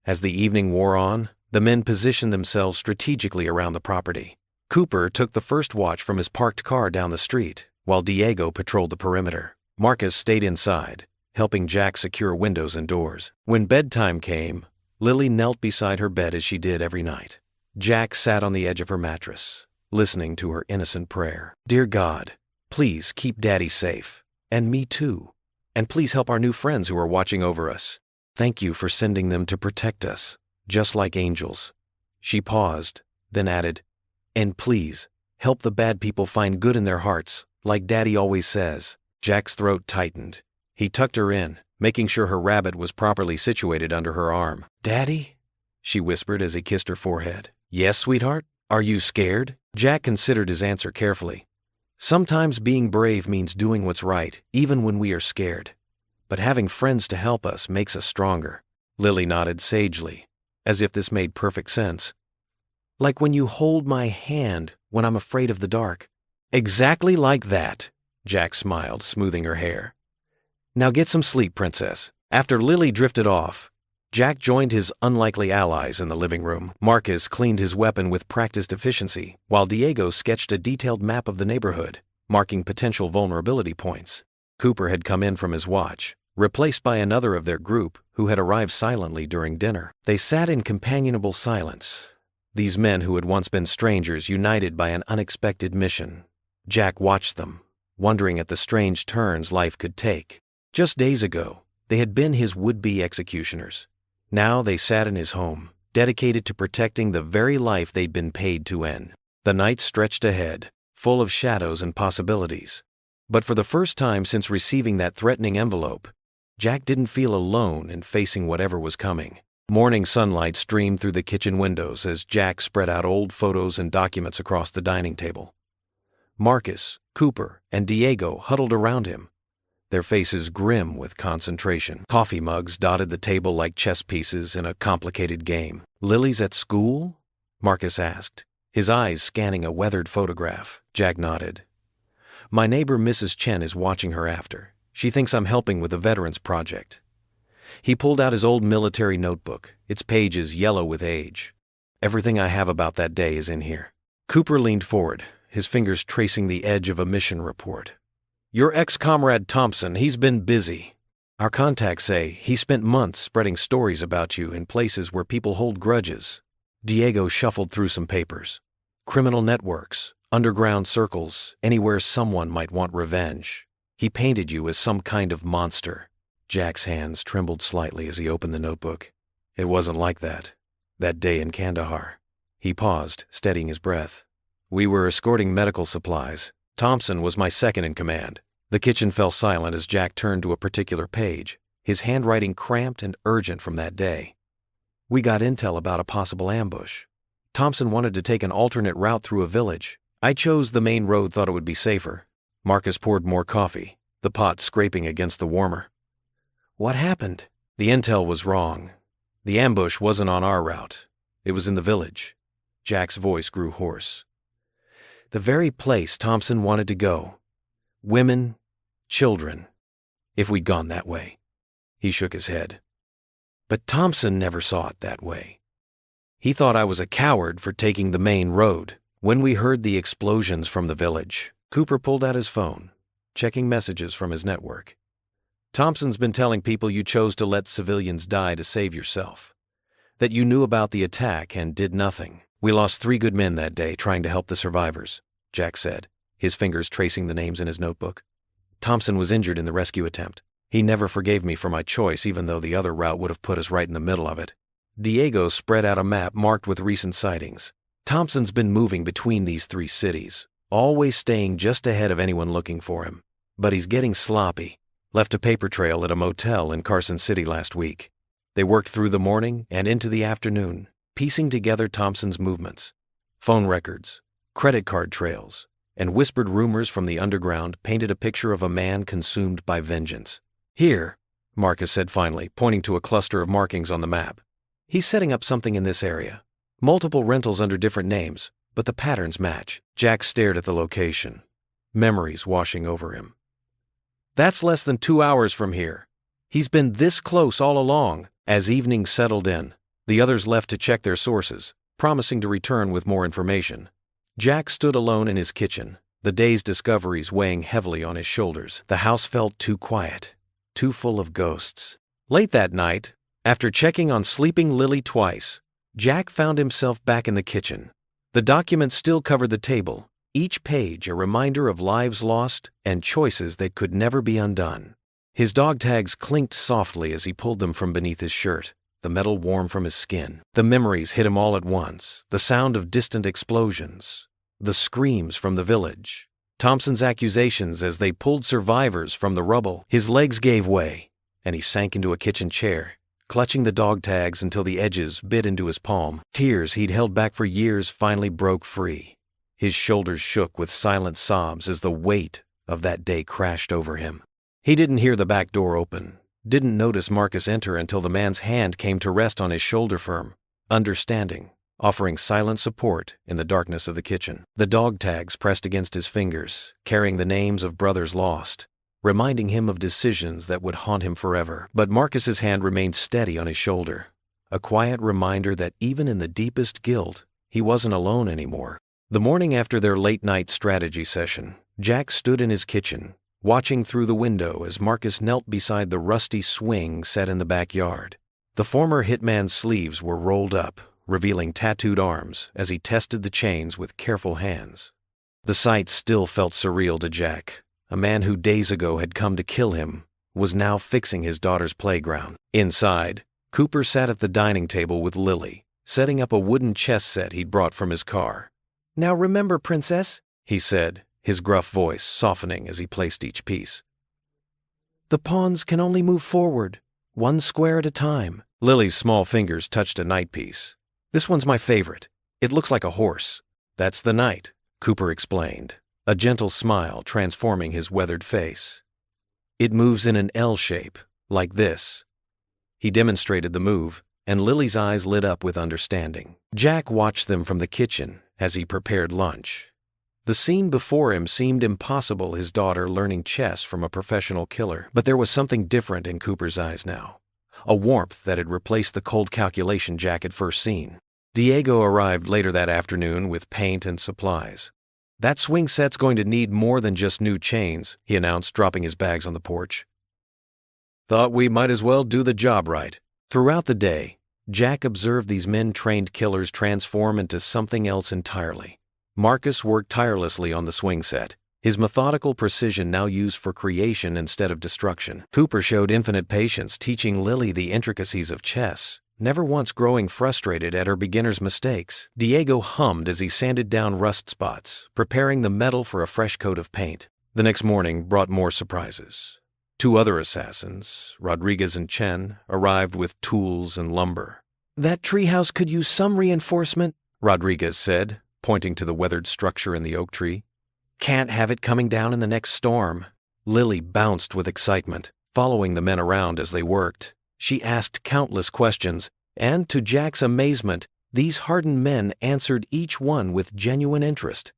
As the evening wore on, the men positioned themselves strategically around the property. Cooper took the first watch from his parked car down the street, while Diego patrolled the perimeter. Marcus stayed inside, helping Jack secure windows and doors. When bedtime came, Lily knelt beside her bed as she did every night. Jack sat on the edge of her mattress, listening to her innocent prayer. "Dear God, please keep Daddy safe, and me too. And please help our new friends who are watching over us. Thank you for sending them to protect us, just like angels." She paused, then added, "And please, help the bad people find good in their hearts, like Daddy always says." Jack's throat tightened. He tucked her in, making sure her rabbit was properly situated under her arm. "Daddy?" she whispered as he kissed her forehead. "Yes, sweetheart? Are you scared?" Jack considered his answer carefully. "Sometimes being brave means doing what's right, even when we are scared. But having friends to help us makes us stronger." Lily nodded sagely, as if this made perfect sense. "Like when you hold my hand when I'm afraid of the dark." "Exactly like that," Jack smiled, smoothing her hair. "Now get some sleep, princess." After Lily drifted off, Jack joined his unlikely allies in the living room. Marcus cleaned his weapon with practiced efficiency, while Diego sketched a detailed map of the neighborhood, marking potential vulnerability points. Cooper had come in from his watch, replaced by another of their group who had arrived silently during dinner. They sat in companionable silence, these men who had once been strangers united by an unexpected mission. Jack watched them, wondering at the strange turns life could take. Just days ago, they had been his would-be executioners. Now they sat in his home, dedicated to protecting the very life they'd been paid to end. The night stretched ahead, full of shadows and possibilities. But for the first time since receiving that threatening envelope, Jack didn't feel alone in facing whatever was coming. Morning sunlight streamed through the kitchen windows as Jack spread out old photos and documents across the dining table. Marcus, Cooper, and Diego huddled around him, their faces grim with concentration. Coffee mugs dotted the table like chess pieces in a complicated game. "Lily's at school?" Marcus asked, his eyes scanning a weathered photograph. Jack nodded. "My neighbor Mrs. Chen is watching her after. She thinks I'm helping with the Veterans Project." He pulled out his old military notebook, its pages yellow with age. "Everything I have about that day is in here." Cooper leaned forward, his fingers tracing the edge of a mission report. "Your ex-comrade Thompson, he's been busy. Our contacts say he spent months spreading stories about you in places where people hold grudges." Diego shuffled through some papers. Criminal networks, underground circles, anywhere someone might want revenge. He painted you as some kind of monster. Jack's hands trembled slightly as he opened the notebook. "It wasn't like that. That day in Kandahar." He paused, steadying his breath. "We were escorting medical supplies. Thompson was my second in command." The kitchen fell silent as Jack turned to a particular page, his handwriting cramped and urgent from that day. "We got intel about a possible ambush. Thompson wanted to take an alternate route through a village. I chose the main road, thought it would be safer." Marcus poured more coffee, the pot scraping against the warmer. What happened? The intel was wrong. The ambush wasn't on our route. It was in the village. Jack's voice grew hoarse. The very place Thompson wanted to go. Women, children. If we'd gone that way. He shook his head. But Thompson never saw it that way. He thought I was a coward for taking the main road. When we heard the explosions from the village, Cooper pulled out his phone, checking messages from his network. Thompson's been telling people you chose to let civilians die to save yourself. That you knew about the attack and did nothing. We lost 3 good men that day trying to help the survivors, Jack said, his fingers tracing the names in his notebook. Thompson was injured in the rescue attempt. He never forgave me for my choice, even though the other route would have put us right in the middle of it. Diego spread out a map marked with recent sightings. Thompson's been moving between these 3 cities, always staying just ahead of anyone looking for him. But he's getting sloppy. Left a paper trail at a motel in Carson City last week. They worked through the morning and into the afternoon, piecing together Thompson's movements. Phone records, credit card trails, and whispered rumors from the underground painted a picture of a man consumed by vengeance. Here, Marcus said finally, pointing to a cluster of markings on the map. He's setting up something in this area. Multiple rentals under different names, but the patterns match. Jack stared at the location, memories washing over him. That's less than 2 hours from here. He's been this close all along. As evening settled in, the others left to check their sources, promising to return with more information. Jack stood alone in his kitchen, the day's discoveries weighing heavily on his shoulders. The house felt too quiet, too full of ghosts. Late that night, after checking on sleeping Lily twice, Jack found himself back in the kitchen. The documents still covered the table, each page a reminder of lives lost and choices that could never be undone. His dog tags clinked softly as he pulled them from beneath his shirt, the metal warm from his skin. The memories hit him all at once, the sound of distant explosions, the screams from the village, Thompson's accusations as they pulled survivors from the rubble. His legs gave way, and he sank into a kitchen chair, clutching the dog tags until the edges bit into his palm. Tears he'd held back for years finally broke free. His shoulders shook with silent sobs as the weight of that day crashed over him. He didn't hear the back door open, didn't notice Marcus enter until the man's hand came to rest on his shoulder, firm, understanding, offering silent support in the darkness of the kitchen. The dog tags pressed against his fingers, carrying the names of brothers lost, reminding him of decisions that would haunt him forever. But Marcus's hand remained steady on his shoulder, a quiet reminder that even in the deepest guilt, he wasn't alone anymore. The morning after their late-night strategy session, Jack stood in his kitchen, watching through the window as Marcus knelt beside the rusty swing set in the backyard. The former hitman's sleeves were rolled up, revealing tattooed arms as he tested the chains with careful hands. The sight still felt surreal to Jack. A man who days ago had come to kill him was now fixing his daughter's playground. Inside, Cooper sat at the dining table with Lily, setting up a wooden chess set he'd brought from his car. "Now remember, Princess," he said, his gruff voice softening as he placed each piece. "The pawns can only move forward, one square at a time." Lily's small fingers touched a knight piece. "This one's my favorite. It looks like a horse." "That's the knight," Cooper explained, a gentle smile transforming his weathered face. "It moves in an L shape, like this." He demonstrated the move, and Lily's eyes lit up with understanding. Jack watched them from the kitchen as he prepared lunch. The scene before him seemed impossible, his daughter learning chess from a professional killer. But there was something different in Cooper's eyes now, a warmth that had replaced the cold calculation Jack had first seen. Diego arrived later that afternoon with paint and supplies. "That swing set's going to need more than just new chains," he announced, dropping his bags on the porch. "Thought we might as well do the job right." Throughout the day, Jack observed these men-trained killers transform into something else entirely. Marcus worked tirelessly on the swing set, his methodical precision now used for creation instead of destruction. Cooper showed infinite patience, teaching Lily the intricacies of chess, never once growing frustrated at her beginner's mistakes. Diego hummed as he sanded down rust spots, preparing the metal for a fresh coat of paint. The next morning brought more surprises. 2 other assassins, Rodriguez and Chen, arrived with tools and lumber. "That treehouse could use some reinforcement," Rodriguez said, pointing to the weathered structure in the oak tree. "Can't have it coming down in the next storm." Lily bounced with excitement, following the men around as they worked. She asked countless questions, and to Jack's amazement, these hardened men answered each one with genuine interest.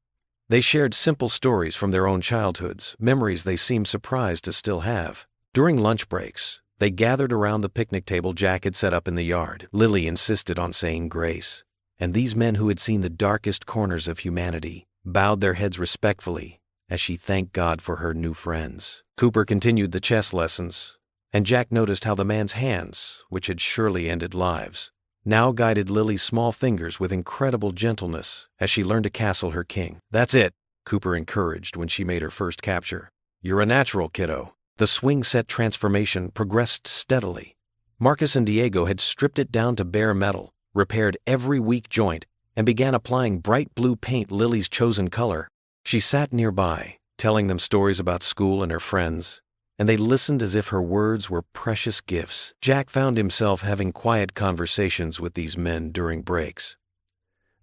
They shared simple stories from their own childhoods, memories they seemed surprised to still have. During lunch breaks, they gathered around the picnic table Jack had set up in the yard. Lily insisted on saying grace, and these men who had seen the darkest corners of humanity bowed their heads respectfully as she thanked God for her new friends. Cooper continued the chess lessons, and Jack noticed how the man's hands, which had surely ended lives, now guided Lily's small fingers with incredible gentleness as she learned to castle her king. "That's it," Cooper encouraged when she made her first capture. "You're a natural, kiddo." The swing set transformation progressed steadily. Marcus and Diego had stripped it down to bare metal, repaired every weak joint, and began applying bright blue paint, Lily's chosen color. She sat nearby, telling them stories about school and her friends, and they listened as if her words were precious gifts. Jack found himself having quiet conversations with these men during breaks.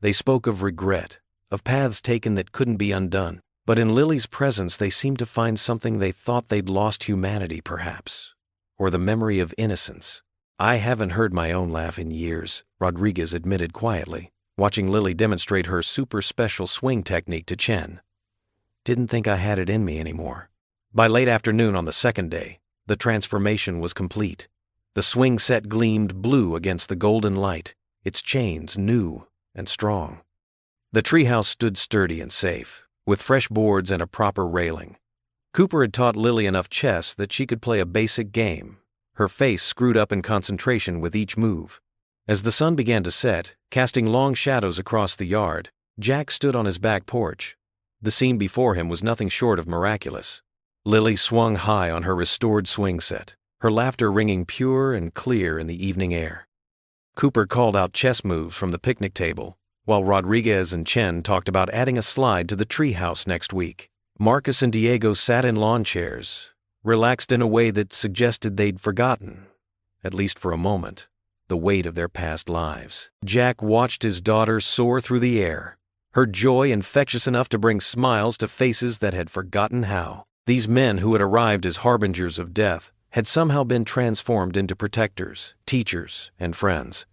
They spoke of regret, of paths taken that couldn't be undone, but in Lily's presence they seemed to find something they thought they'd lost: humanity, perhaps, or the memory of innocence. "I haven't heard my own laugh in years," Rodriguez admitted quietly, watching Lily demonstrate her super special swing technique to Chen. "Didn't think I had it in me anymore." By late afternoon on the second day, the transformation was complete. The swing set gleamed blue against the golden light, its chains new and strong. The treehouse stood sturdy and safe, with fresh boards and a proper railing. Cooper had taught Lily enough chess that she could play a basic game, her face screwed up in concentration with each move. As the sun began to set, casting long shadows across the yard, Jack stood on his back porch. The scene before him was nothing short of miraculous. Lily swung high on her restored swing set, her laughter ringing pure and clear in the evening air. Cooper called out chess moves from the picnic table, while Rodriguez and Chen talked about adding a slide to the treehouse next week. Marcus and Diego sat in lawn chairs, relaxed in a way that suggested they'd forgotten, at least for a moment, the weight of their past lives. Jack watched his daughter soar through the air, her joy infectious enough to bring smiles to faces that had forgotten how. These men who had arrived as harbingers of death had somehow been transformed into protectors, teachers, and friends.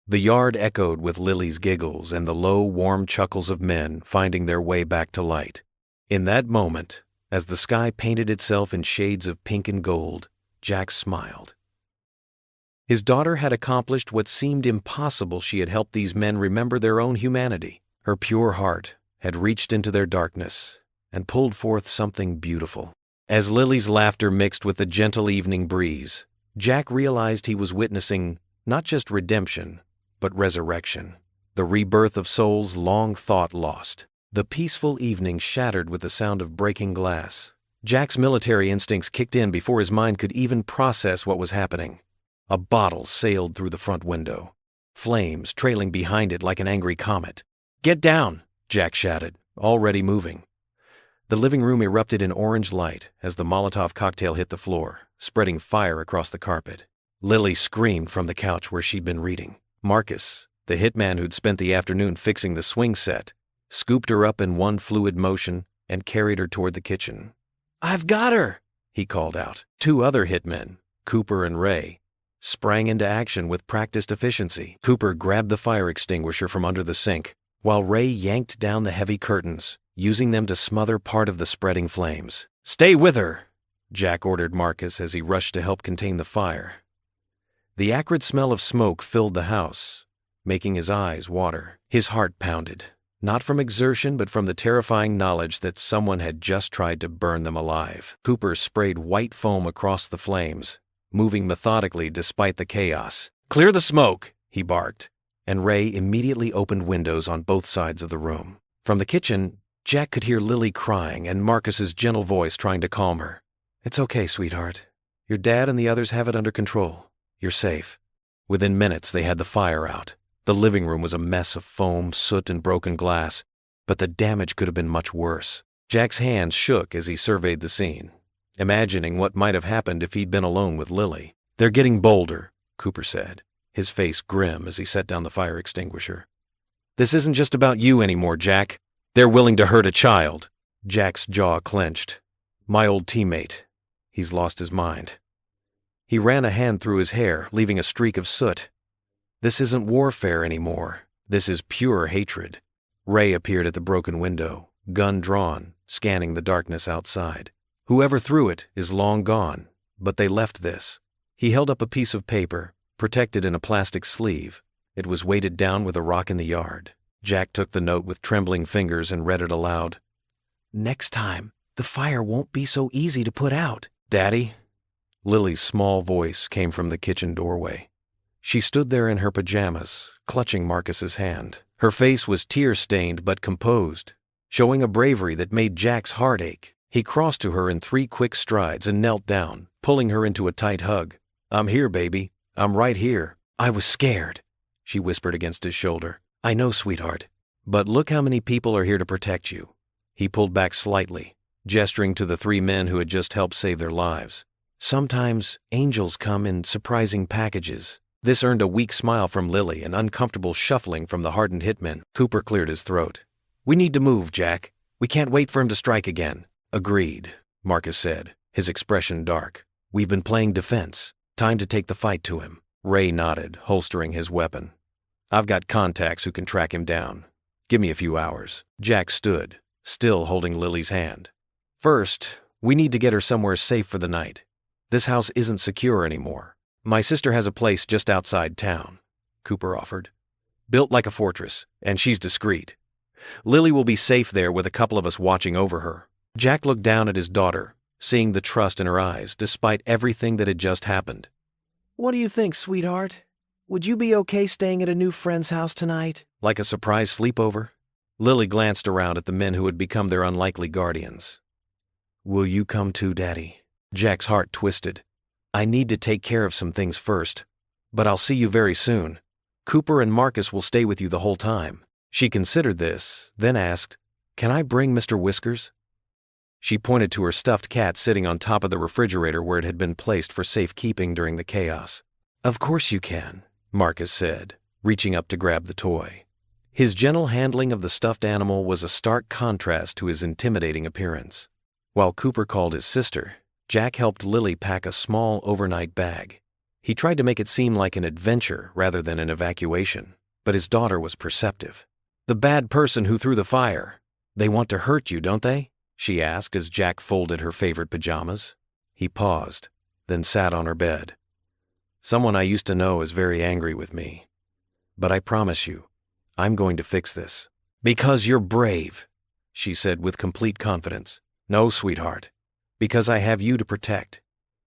The yard echoed with Lily's giggles and the low, warm chuckles of men finding their way back to light. In that moment, as the sky painted itself in shades of pink and gold, Jack smiled. His daughter had accomplished what seemed impossible. She had helped these men remember their own humanity. Her pure heart had reached into their darkness and pulled forth something beautiful. As Lily's laughter mixed with the gentle evening breeze, Jack realized he was witnessing not just redemption, but resurrection, the rebirth of souls long thought lost. The peaceful evening shattered with the sound of breaking glass. Jack's military instincts kicked in before his mind could even process what was happening. A bottle sailed through the front window, flames trailing behind it like an angry comet. "Get down!" Jack shouted, already moving. The living room erupted in orange light as the Molotov cocktail hit the floor, spreading fire across the carpet. Lily screamed from the couch where she'd been reading. Marcus, the hitman who'd spent the afternoon fixing the swing set, scooped her up in one fluid motion and carried her toward the kitchen. "I've got her!" he called out. Two other hitmen, Cooper and Ray, sprang into action with practiced efficiency. Cooper grabbed the fire extinguisher from under the sink, while Ray yanked down the heavy curtains, using them to smother part of the spreading flames. "Stay with her!" Jack ordered Marcus as he rushed to help contain the fire. The acrid smell of smoke filled the house, making his eyes water. His heart pounded, not from exertion but from the terrifying knowledge that someone had just tried to burn them alive. Cooper sprayed white foam across the flames, moving methodically despite the chaos. "Clear the smoke!" he barked, and Ray immediately opened windows on both sides of the room. From the kitchen, Jack could hear Lily crying and Marcus's gentle voice trying to calm her. "It's okay, sweetheart. Your dad and the others have it under control. You're safe." Within minutes, they had the fire out. The living room was a mess of foam, soot, and broken glass, but the damage could have been much worse. Jack's hands shook as he surveyed the scene, imagining what might have happened if he'd been alone with Lily. "They're getting bolder," Cooper said, his face grim as he set down the fire extinguisher. "This isn't just about you anymore, Jack. They're willing to hurt a child." Jack's jaw clenched. My old teammate. He's lost his mind. He ran a hand through his hair, leaving a streak of soot. This isn't warfare anymore. This is pure hatred. Ray appeared at the broken window, gun drawn, scanning the darkness outside. Whoever threw it is long gone, but they left this. He held up a piece of paper, protected in a plastic sleeve. It was weighted down with a rock in the yard. Jack took the note with trembling fingers and read it aloud. Next time, the fire won't be so easy to put out. Daddy? Lily's small voice came from the kitchen doorway. She stood there in her pajamas, clutching Marcus's hand. Her face was tear-stained but composed, showing a bravery that made Jack's heart ache. He crossed to her in 3 quick strides and knelt down, pulling her into a tight hug. I'm here, baby. I'm right here. I was scared, she whispered against his shoulder. I know, sweetheart. But look how many people are here to protect you. He pulled back slightly, gesturing to the 3 men who had just helped save their lives. Sometimes angels come in surprising packages. This earned a weak smile from Lily and uncomfortable shuffling from the hardened hitman. Cooper cleared his throat. We need to move, Jack. We can't wait for him to strike again. Agreed, Marcus said, his expression dark. We've been playing defense. Time to take the fight to him. Ray nodded, holstering his weapon. I've got contacts who can track him down. Give me a few hours. Jack stood, still holding Lily's hand. First, we need to get her somewhere safe for the night. This house isn't secure anymore. My sister has a place just outside town, Cooper offered. Built like a fortress, and she's discreet. Lily will be safe there with a couple of us watching over her. Jack looked down at his daughter, seeing the trust in her eyes despite everything that had just happened. What do you think, sweetheart? Would you be okay staying at a new friend's house tonight? Like a surprise sleepover? Lily glanced around at the men who had become their unlikely guardians. Will you come too, Daddy? Jack's heart twisted. I need to take care of some things first, but I'll see you very soon. Cooper and Marcus will stay with you the whole time. She considered this, then asked, Can I bring Mr. Whiskers? She pointed to her stuffed cat sitting on top of the refrigerator where it had been placed for safekeeping during the chaos. Of course you can, Marcus said, reaching up to grab the toy. His gentle handling of the stuffed animal was a stark contrast to his intimidating appearance. While Cooper called his sister, Jack helped Lily pack a small overnight bag. He tried to make it seem like an adventure rather than an evacuation, but his daughter was perceptive. The bad person who threw the fire. They want to hurt you, don't they? She asked as Jack folded her favorite pajamas. He paused, then sat on her bed. Someone I used to know is very angry with me. But I promise you, I'm going to fix this. Because you're brave, she said with complete confidence. No, sweetheart. Because I have you to protect.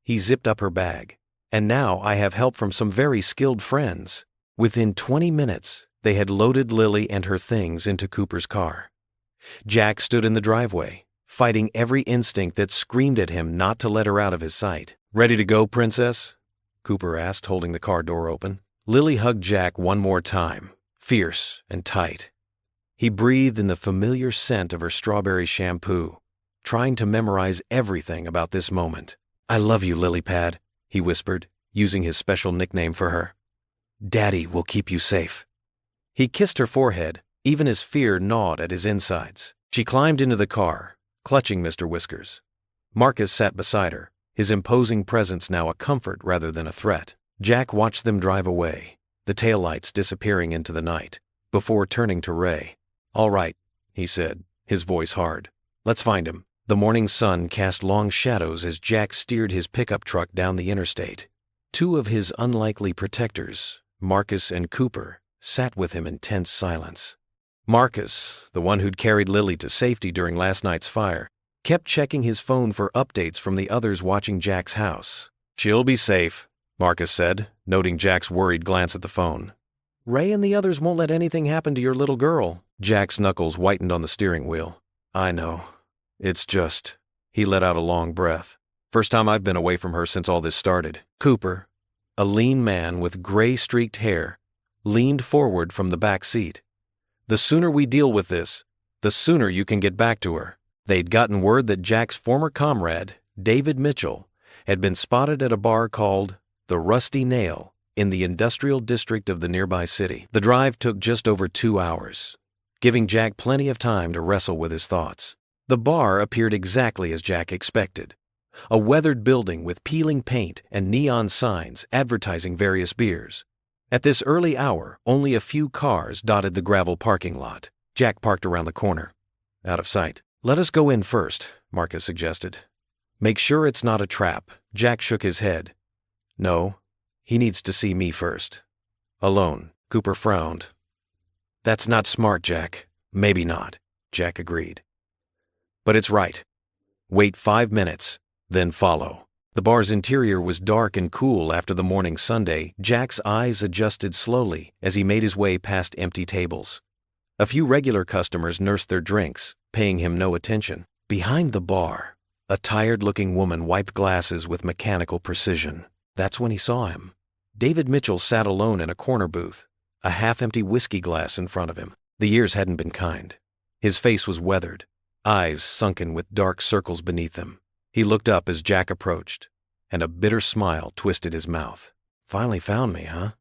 He zipped up her bag. And now I have help from some very skilled friends. Within 20 minutes, they had loaded Lily and her things into Cooper's car. Jack stood in the driveway, fighting every instinct that screamed at him not to let her out of his sight. Ready to go, princess? Cooper asked, holding the car door open. Lily hugged Jack one more time, fierce and tight. He breathed in the familiar scent of her strawberry shampoo, trying to memorize everything about this moment. I love you, Lilypad, he whispered, using his special nickname for her. Daddy will keep you safe. He kissed her forehead, even as fear gnawed at his insides. She climbed into the car, clutching Mr. Whiskers. Marcus sat beside her, his imposing presence now a comfort rather than a threat. Jack watched them drive away, the taillights disappearing into the night, before turning to Ray. All right, he said, his voice hard. Let's find him. The morning sun cast long shadows as Jack steered his pickup truck down the interstate. 2 of his unlikely protectors, Marcus and Cooper, sat with him in tense silence. Marcus, the one who'd carried Lily to safety during last night's fire, kept checking his phone for updates from the others watching Jack's house. She'll be safe, Marcus said, noting Jack's worried glance at the phone. Ray and the others won't let anything happen to your little girl. Jack's knuckles whitened on the steering wheel. I know. It's just... He let out a long breath. First time I've been away from her since all this started. Cooper, a lean man with gray-streaked hair, leaned forward from the back seat. The sooner we deal with this, the sooner you can get back to her. They'd gotten word that Jack's former comrade, David Mitchell, had been spotted at a bar called the Rusty Nail in the industrial district of the nearby city. The drive took just over 2 hours, giving Jack plenty of time to wrestle with his thoughts. The bar appeared exactly as Jack expected. A weathered building with peeling paint and neon signs advertising various beers. At this early hour, only a few cars dotted the gravel parking lot. Jack parked around the corner, out of sight. "Let us go in first," Marcus suggested. "Make sure it's not a trap." Jack shook his head. "No, he needs to see me first." "Alone." Cooper frowned. "That's not smart, Jack." "Maybe not," Jack agreed. "But it's right. Wait 5 minutes, then follow." The bar's interior was dark and cool after the morning sundae. Jack's eyes adjusted slowly as he made his way past empty tables. A few regular customers nursed their drinks, paying him no attention. Behind the bar, a tired-looking woman wiped glasses with mechanical precision. That's when he saw him. David Mitchell sat alone in a corner booth, a half-empty whiskey glass in front of him. The years hadn't been kind. His face was weathered, eyes sunken with dark circles beneath them. He looked up as Jack approached, and a bitter smile twisted his mouth. "Finally found me, huh?"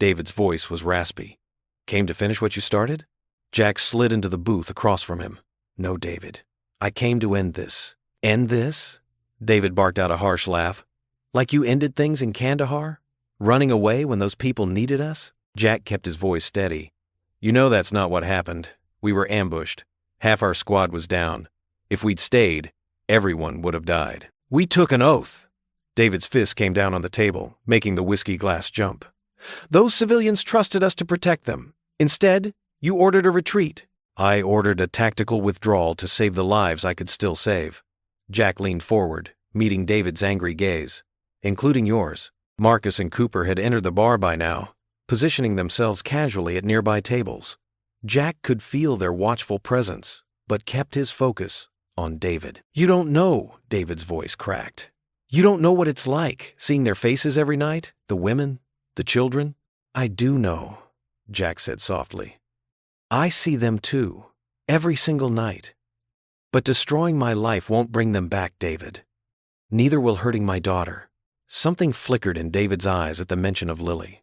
David's voice was raspy. "Came to finish what you started?" Jack slid into the booth across from him. "No, David. I came to end this." "End this?" David barked out a harsh laugh. "Like you ended things in Kandahar? Running away when those people needed us?" Jack kept his voice steady. "You know that's not what happened. We were ambushed. Half our squad was down. If we'd stayed, everyone would have died. We took an oath." David's fist came down on the table, making the whiskey glass jump. "Those civilians trusted us to protect them. Instead, you ordered a retreat." "I ordered a tactical withdrawal to save the lives I could still save." Jack leaned forward, meeting David's angry gaze. "Including yours." Marcus and Cooper had entered the bar by now, positioning themselves casually at nearby tables. Jack could feel their watchful presence, but kept his focus on David. "You don't know," David's voice cracked. "You don't know what it's like, seeing their faces every night, the women, the children." "I do know," Jack said softly. "I see them too, every single night. But destroying my life won't bring them back, David. Neither will hurting my daughter." Something flickered in David's eyes at the mention of Lily.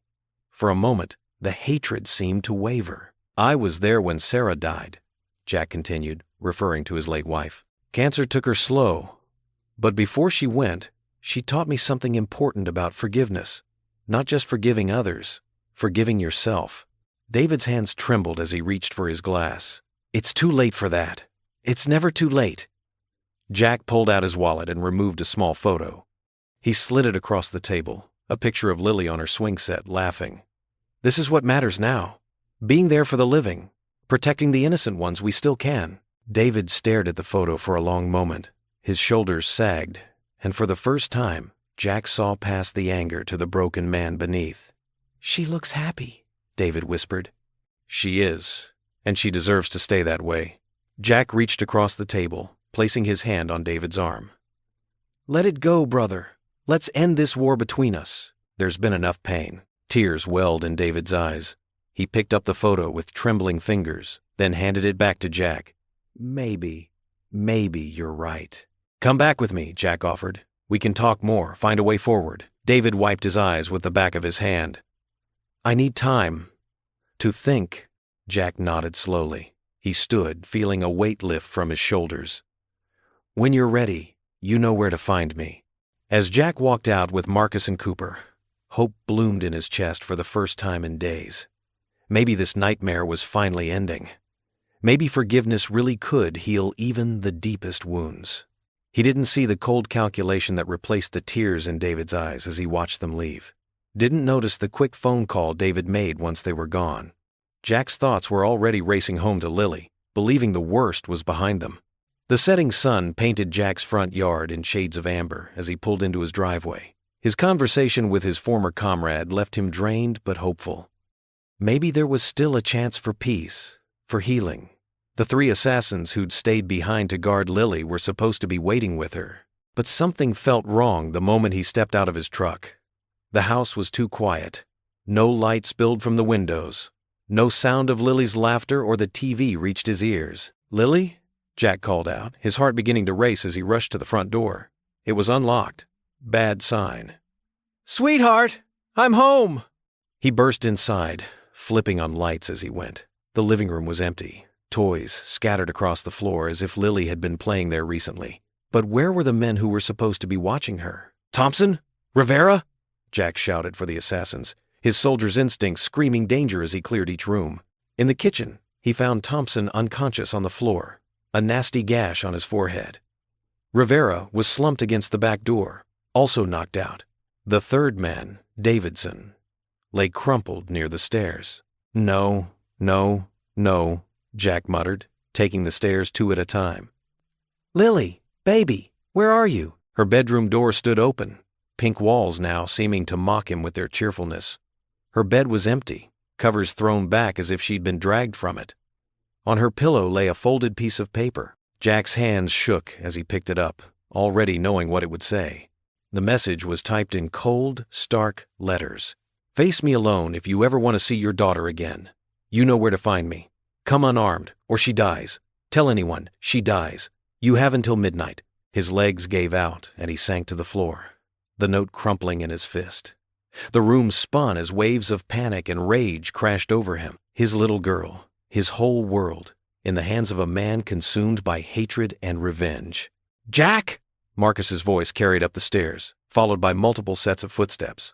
For a moment, the hatred seemed to waver. "I was there when Sarah died," Jack continued, referring to his late wife. "Cancer took her slow. But before she went, she taught me something important about forgiveness. Not just forgiving others, forgiving yourself." David's hands trembled as he reached for his glass. "It's too late for that. It's never too late." Jack pulled out his wallet and removed a small photo. He slid it across the table, a picture of Lily on her swing set, laughing. "This is what matters now. Being there for the living, protecting the innocent ones we still can." David stared at the photo for a long moment. His shoulders sagged, and for the first time, Jack saw past the anger to the broken man beneath. "She looks happy," David whispered. "She is, and she deserves to stay that way." Jack reached across the table, placing his hand on David's arm. "Let it go, brother. Let's end this war between us. There's been enough pain." Tears welled in David's eyes. He picked up the photo with trembling fingers, then handed it back to Jack. Maybe you're right." "Come back with me," Jack offered. "We can talk more, find a way forward." David wiped his eyes with the back of his hand. "I need time to think." Jack nodded slowly. He stood, feeling a weight lift from his shoulders. "When you're ready, you know where to find me." As Jack walked out with Marcus and Cooper, hope bloomed in his chest for the first time in days. Maybe this nightmare was finally ending. Maybe forgiveness really could heal even the deepest wounds. He didn't see the cold calculation that replaced the tears in David's eyes as he watched them leave. Didn't notice the quick phone call David made once they were gone. Jack's thoughts were already racing home to Lily, believing the worst was behind them. The setting sun painted Jack's front yard in shades of amber as he pulled into his driveway. His conversation with his former comrade left him drained but hopeful. Maybe there was still a chance for peace, for healing. The 3 assassins who'd stayed behind to guard Lily were supposed to be waiting with her. But something felt wrong the moment he stepped out of his truck. The house was too quiet. No light spilled from the windows. No sound of Lily's laughter or the TV reached his ears. "Lily?" Jack called out, his heart beginning to race as he rushed to the front door. It was unlocked. Bad sign. "Sweetheart, I'm home!" He burst inside, flipping on lights as he went. The living room was empty. toys scattered across the floor as if Lily had been playing there recently. But where were the men who were supposed to be watching her? "Thompson? Rivera?" Jack shouted for the assassins, his soldier's instincts screaming danger as he cleared each room. In the kitchen, he found Thompson unconscious on the floor, a nasty gash on his forehead. Rivera was slumped against the back door, also knocked out. The third man, Davidson, lay crumpled near the stairs. "No, no, no," Jack muttered, taking the stairs 2 at a time. "Lily, baby, where are you?" Her bedroom door stood open, pink walls now seeming to mock him with their cheerfulness. Her bed was empty, covers thrown back as if she'd been dragged from it. On her pillow lay a folded piece of paper. Jack's hands shook as he picked it up, already knowing what it would say. The message was typed in cold, stark letters. "Face me alone if you ever want to see your daughter again. You know where to find me. Come unarmed, or she dies. Tell anyone, she dies. You have until midnight." His legs gave out, and he sank to the floor, the note crumpling in his fist. The room spun as waves of panic and rage crashed over him. His little girl, his whole world, in the hands of a man consumed by hatred and revenge. "Jack!" Marcus's voice carried up the stairs, followed by multiple sets of footsteps.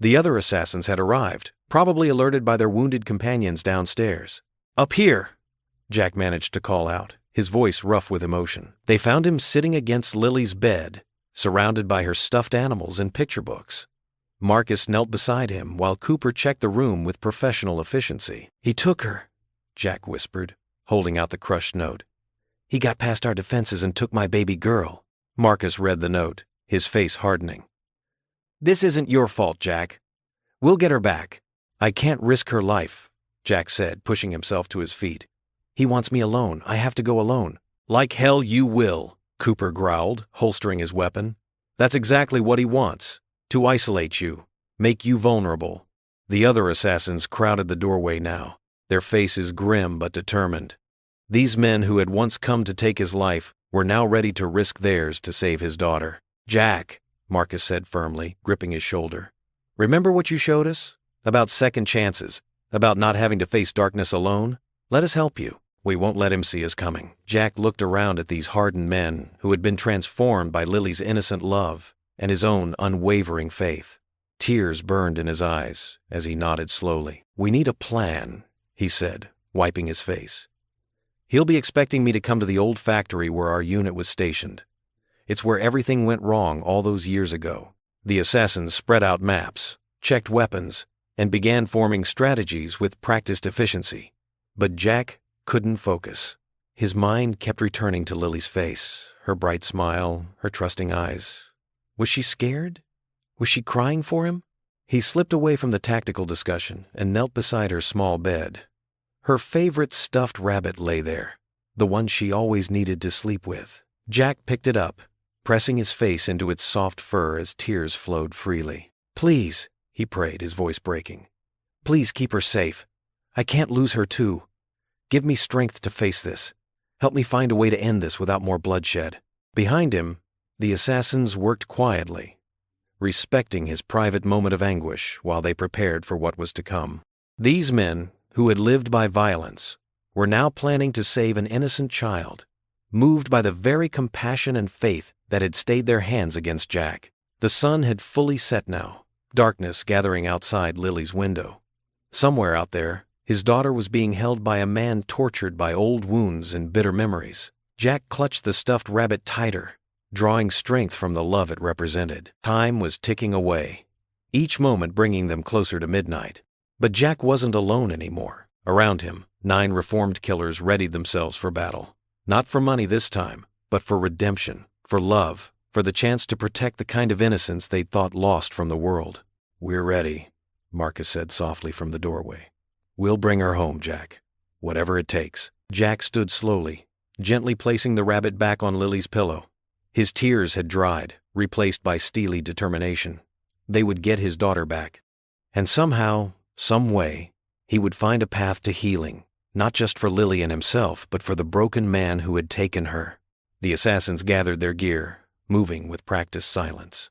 The other assassins had arrived, probably alerted by their wounded companions downstairs. "Up here!" Jack managed to call out, his voice rough with emotion. They found him sitting against Lily's bed, surrounded by her stuffed animals and picture books. Marcus knelt beside him while Cooper checked the room with professional efficiency. "He took her," Jack whispered, holding out the crushed note. "He got past our defenses and took my baby girl." Marcus read the note, his face hardening. "This isn't your fault, Jack. We'll get her back." "I can't risk her life," Jack said, pushing himself to his feet. "He wants me alone. I have to go alone." "Like hell you will," Cooper growled, holstering his weapon. "That's exactly what he wants, to isolate you, make you vulnerable." The other assassins crowded the doorway now, their faces grim but determined. These men who had once come to take his life were now ready to risk theirs to save his daughter. "Jack," Marcus said firmly, gripping his shoulder. "Remember what you showed us? About second chances, about not having to face darkness alone? Let us help you. We won't let him see us coming." Jack looked around at these hardened men who had been transformed by Lily's innocent love and his own unwavering faith. Tears burned in his eyes as he nodded slowly. "We need a plan," he said, wiping his face. "He'll be expecting me to come to the old factory where our unit was stationed. It's where everything went wrong all those years ago." The assassins spread out maps, checked weapons, and began forming strategies with practiced efficiency. But Jack couldn't focus. His mind kept returning to Lily's face, her bright smile, her trusting eyes. Was she scared? Was she crying for him? He slipped away from the tactical discussion and knelt beside her small bed. Her favorite stuffed rabbit lay there, the one she always needed to sleep with. Jack picked it up, pressing his face into its soft fur as tears flowed freely. "Please," he prayed, his voice breaking. "Please keep her safe. I can't lose her too. Give me strength to face this. Help me find a way to end this without more bloodshed." Behind him, the assassins worked quietly, respecting his private moment of anguish while they prepared for what was to come. These men, who had lived by violence, were now planning to save an innocent child, moved by the very compassion and faith that had stayed their hands against Jack. The sun had fully set now, darkness gathering outside Lily's window. Somewhere out there, his daughter was being held by a man tortured by old wounds and bitter memories. Jack clutched the stuffed rabbit tighter, drawing strength from the love it represented. Time was ticking away, each moment bringing them closer to midnight. But Jack wasn't alone anymore. Around him, 9 reformed killers readied themselves for battle. Not for money this time, but for redemption, for love, for the chance to protect the kind of innocence they'd thought lost from the world. "We're ready," Marcus said softly from the doorway. "We'll bring her home, Jack. Whatever it takes." Jack stood slowly, gently placing the rabbit back on Lily's pillow. His tears had dried, replaced by steely determination. They would get his daughter back. And somehow, some way, he would find a path to healing, not just for Lily and himself, but for the broken man who had taken her. The assassins gathered their gear, moving with practiced silence.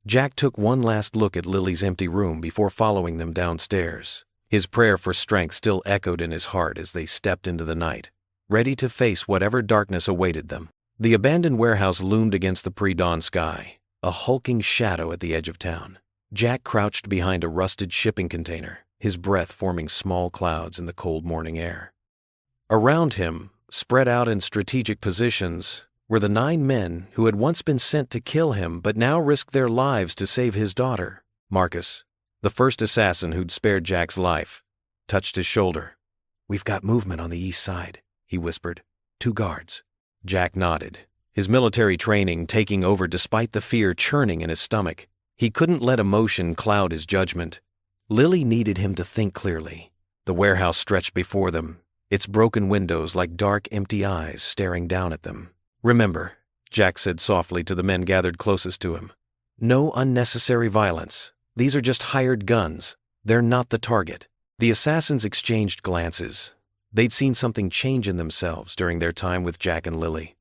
Jack took one last look at Lily's empty room before following them downstairs. His prayer for strength still echoed in his heart as they stepped into the night, ready to face whatever darkness awaited them. The abandoned warehouse loomed against the pre-dawn sky, a hulking shadow at the edge of town. Jack crouched behind a rusted shipping container, his breath forming small clouds in the cold morning air. Around him, spread out in strategic positions, were the 9 men who had once been sent to kill him but now risked their lives to save his daughter. Marcus, the first assassin who'd spared Jack's life, touched his shoulder. "We've got movement on the east side," he whispered. 2 guards. Jack nodded, his military training taking over despite the fear churning in his stomach. He couldn't let emotion cloud his judgment. Lily needed him to think clearly. The warehouse stretched before them, its broken windows like dark, empty eyes staring down at them. "Remember," Jack said softly to the men gathered closest to him, "no unnecessary violence. These are just hired guns. They're not the target." The assassins exchanged glances. They'd seen something change in themselves during their time with Jack and Lily.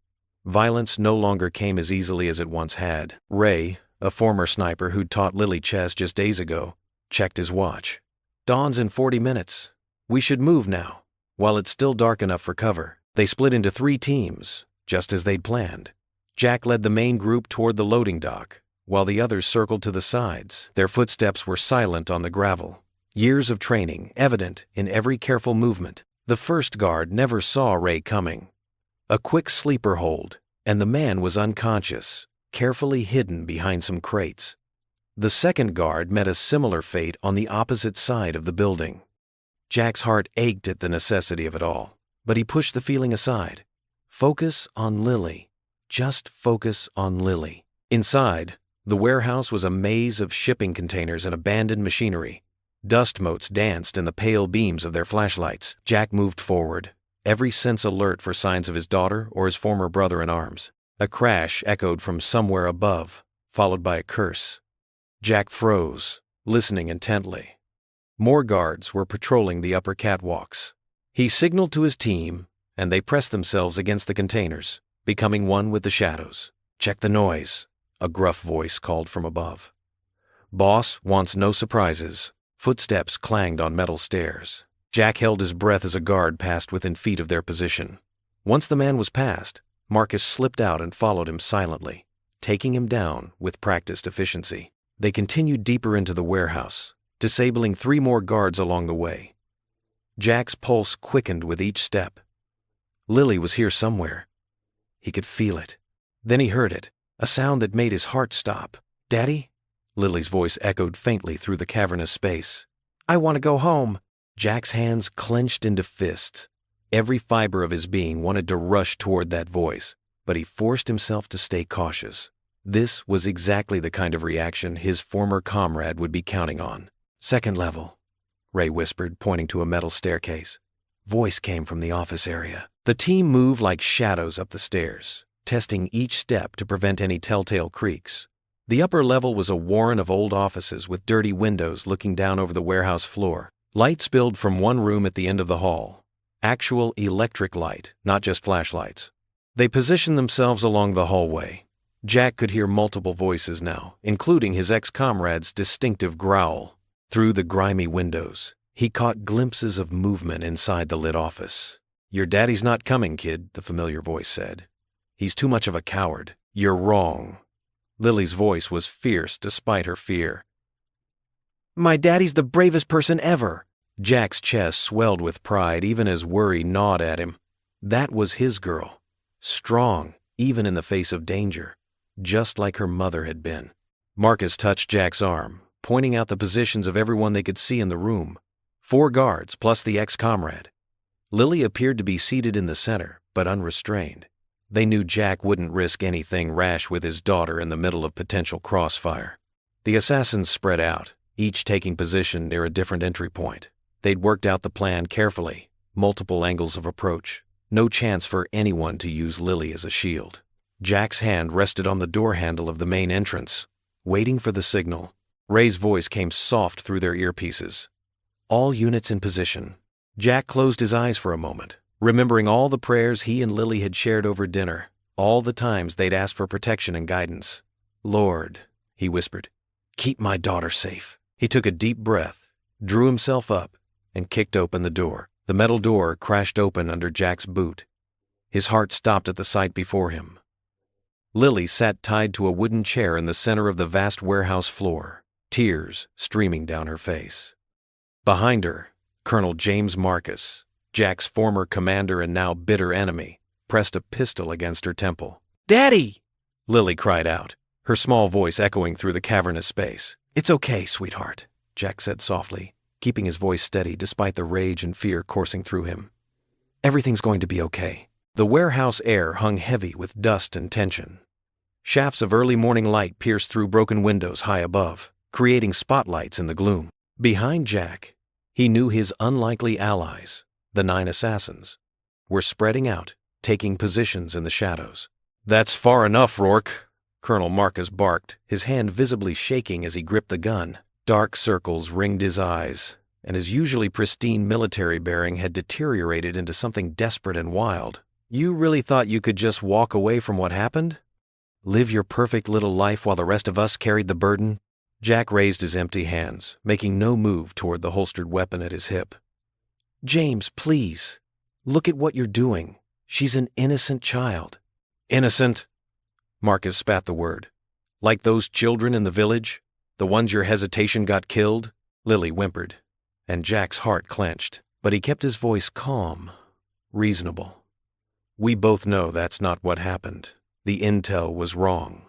Violence no longer came as easily as it once had. Ray, a former sniper who'd taught Lily chess just days ago, checked his watch. "Dawn's in 40 minutes. We should move now, while it's still dark enough for cover." They split into 3 teams, just as they'd planned. Jack led the main group toward the loading dock, while the others circled to the sides. Their footsteps were silent on the gravel, years of training evident in every careful movement. The first guard never saw Ray coming. A quick sleeper hold, and the man was unconscious, carefully hidden behind some crates. The second guard met a similar fate on the opposite side of the building. Jack's heart ached at the necessity of it all, but he pushed the feeling aside. Focus on Lily. Just focus on Lily. Inside, the warehouse was a maze of shipping containers and abandoned machinery. Dust motes danced in the pale beams of their flashlights. Jack moved forward, every sense alert for signs of his daughter or his former brother in arms. A crash echoed from somewhere above, followed by a curse. Jack froze, listening intently. More guards were patrolling the upper catwalks. He signaled to his team, and they pressed themselves against the containers, becoming one with the shadows. "Check the noise," a gruff voice called from above. "Boss wants no surprises." Footsteps clanged on metal stairs. Jack held his breath as a guard passed within feet of their position. Once the man was past, Marcus slipped out and followed him silently, taking him down with practiced efficiency. They continued deeper into the warehouse, disabling 3 more guards along the way. Jack's pulse quickened with each step. Lily was here somewhere. He could feel it. Then he heard it, a sound that made his heart stop. "Daddy?" Lily's voice echoed faintly through the cavernous space. "I want to go home." Jack's hands clenched into fists. Every fiber of his being wanted to rush toward that voice, but he forced himself to stay cautious. This was exactly the kind of reaction his former comrade would be counting on. "Second level," Ray whispered, pointing to a metal staircase. Voice came from the office area. The team moved like shadows up the stairs, testing each step to prevent any telltale creaks. The upper level was a warren of old offices with dirty windows looking down over the warehouse floor. Light spilled from one room at the end of the hall. Actual electric light, not just flashlights. They positioned themselves along the hallway. Jack could hear multiple voices now, including his ex-comrade's distinctive growl. Through the grimy windows, he caught glimpses of movement inside the lit office. "Your daddy's not coming, kid," the familiar voice said. "He's too much of a coward. You're wrong." Lily's voice was fierce despite her fear. "My daddy's the bravest person ever." Jack's chest swelled with pride even as worry gnawed at him. That was his girl. Strong, even in the face of danger. Just like her mother had been. Marcus touched Jack's arm, pointing out the positions of everyone they could see in the room. 4 guards, plus the ex-comrade. Lily appeared to be seated in the center, but unrestrained. They knew Jack wouldn't risk anything rash with his daughter in the middle of potential crossfire. The assassins spread out, each taking position near a different entry point. They'd worked out the plan carefully, multiple angles of approach. No chance for anyone to use Lily as a shield. Jack's hand rested on the door handle of the main entrance, waiting for the signal. Ray's voice came soft through their earpieces. "All units in position." Jack closed his eyes for a moment, remembering all the prayers he and Lily had shared over dinner, all the times they'd asked for protection and guidance. "Lord," he whispered, "keep my daughter safe." He took a deep breath, drew himself up, and kicked open the door. The metal door crashed open under Jack's boot. His heart stopped at the sight before him. Lily sat tied to a wooden chair in the center of the vast warehouse floor, tears streaming down her face. Behind her, Colonel James Marcus, Jack's former commander and now bitter enemy, pressed a pistol against her temple. "Daddy!" Lily cried out, her small voice echoing through the cavernous space. "It's okay, sweetheart," Jack said softly, keeping his voice steady despite the rage and fear coursing through him. "Everything's going to be okay." The warehouse air hung heavy with dust and tension. Shafts of early morning light pierced through broken windows high above, creating spotlights in the gloom. Behind Jack, he knew his unlikely allies, the 9 assassins, were spreading out, taking positions in the shadows. "That's far enough, Rourke," Colonel Marcus barked, his hand visibly shaking as he gripped the gun. Dark circles ringed his eyes, and his usually pristine military bearing had deteriorated into something desperate and wild. "You really thought you could just walk away from what happened? Live your perfect little life while the rest of us carried the burden?" Jack raised his empty hands, making no move toward the holstered weapon at his hip. "James, please. Look at what you're doing. She's an innocent child." "Innocent?" Marcus spat the word. "Like those children in the village? The ones your hesitation got killed?" Lily whimpered, and Jack's heart clenched, but he kept his voice calm, reasonable. "We both know that's not what happened. The intel was wrong.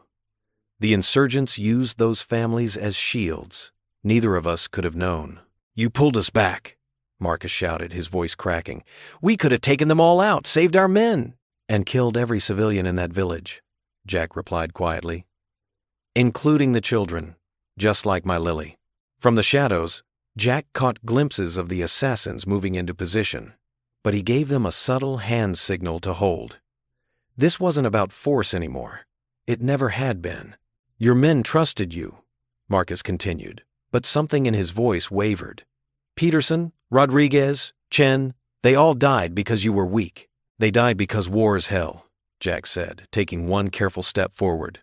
The insurgents used those families as shields. Neither of us could have known." "You pulled us back," Marcus shouted, his voice cracking. "We could have taken them all out, saved our men." "And killed every civilian in that village," Jack replied quietly. "Including the children, just like my Lily." From the shadows, Jack caught glimpses of the assassins moving into position, but he gave them a subtle hand signal to hold. This wasn't about force anymore. It never had been. "Your men trusted you," Marcus continued, but something in his voice wavered. "Peterson, Rodriguez, Chen, they all died because you were weak. They died because war is hell," Jack said, taking one careful step forward.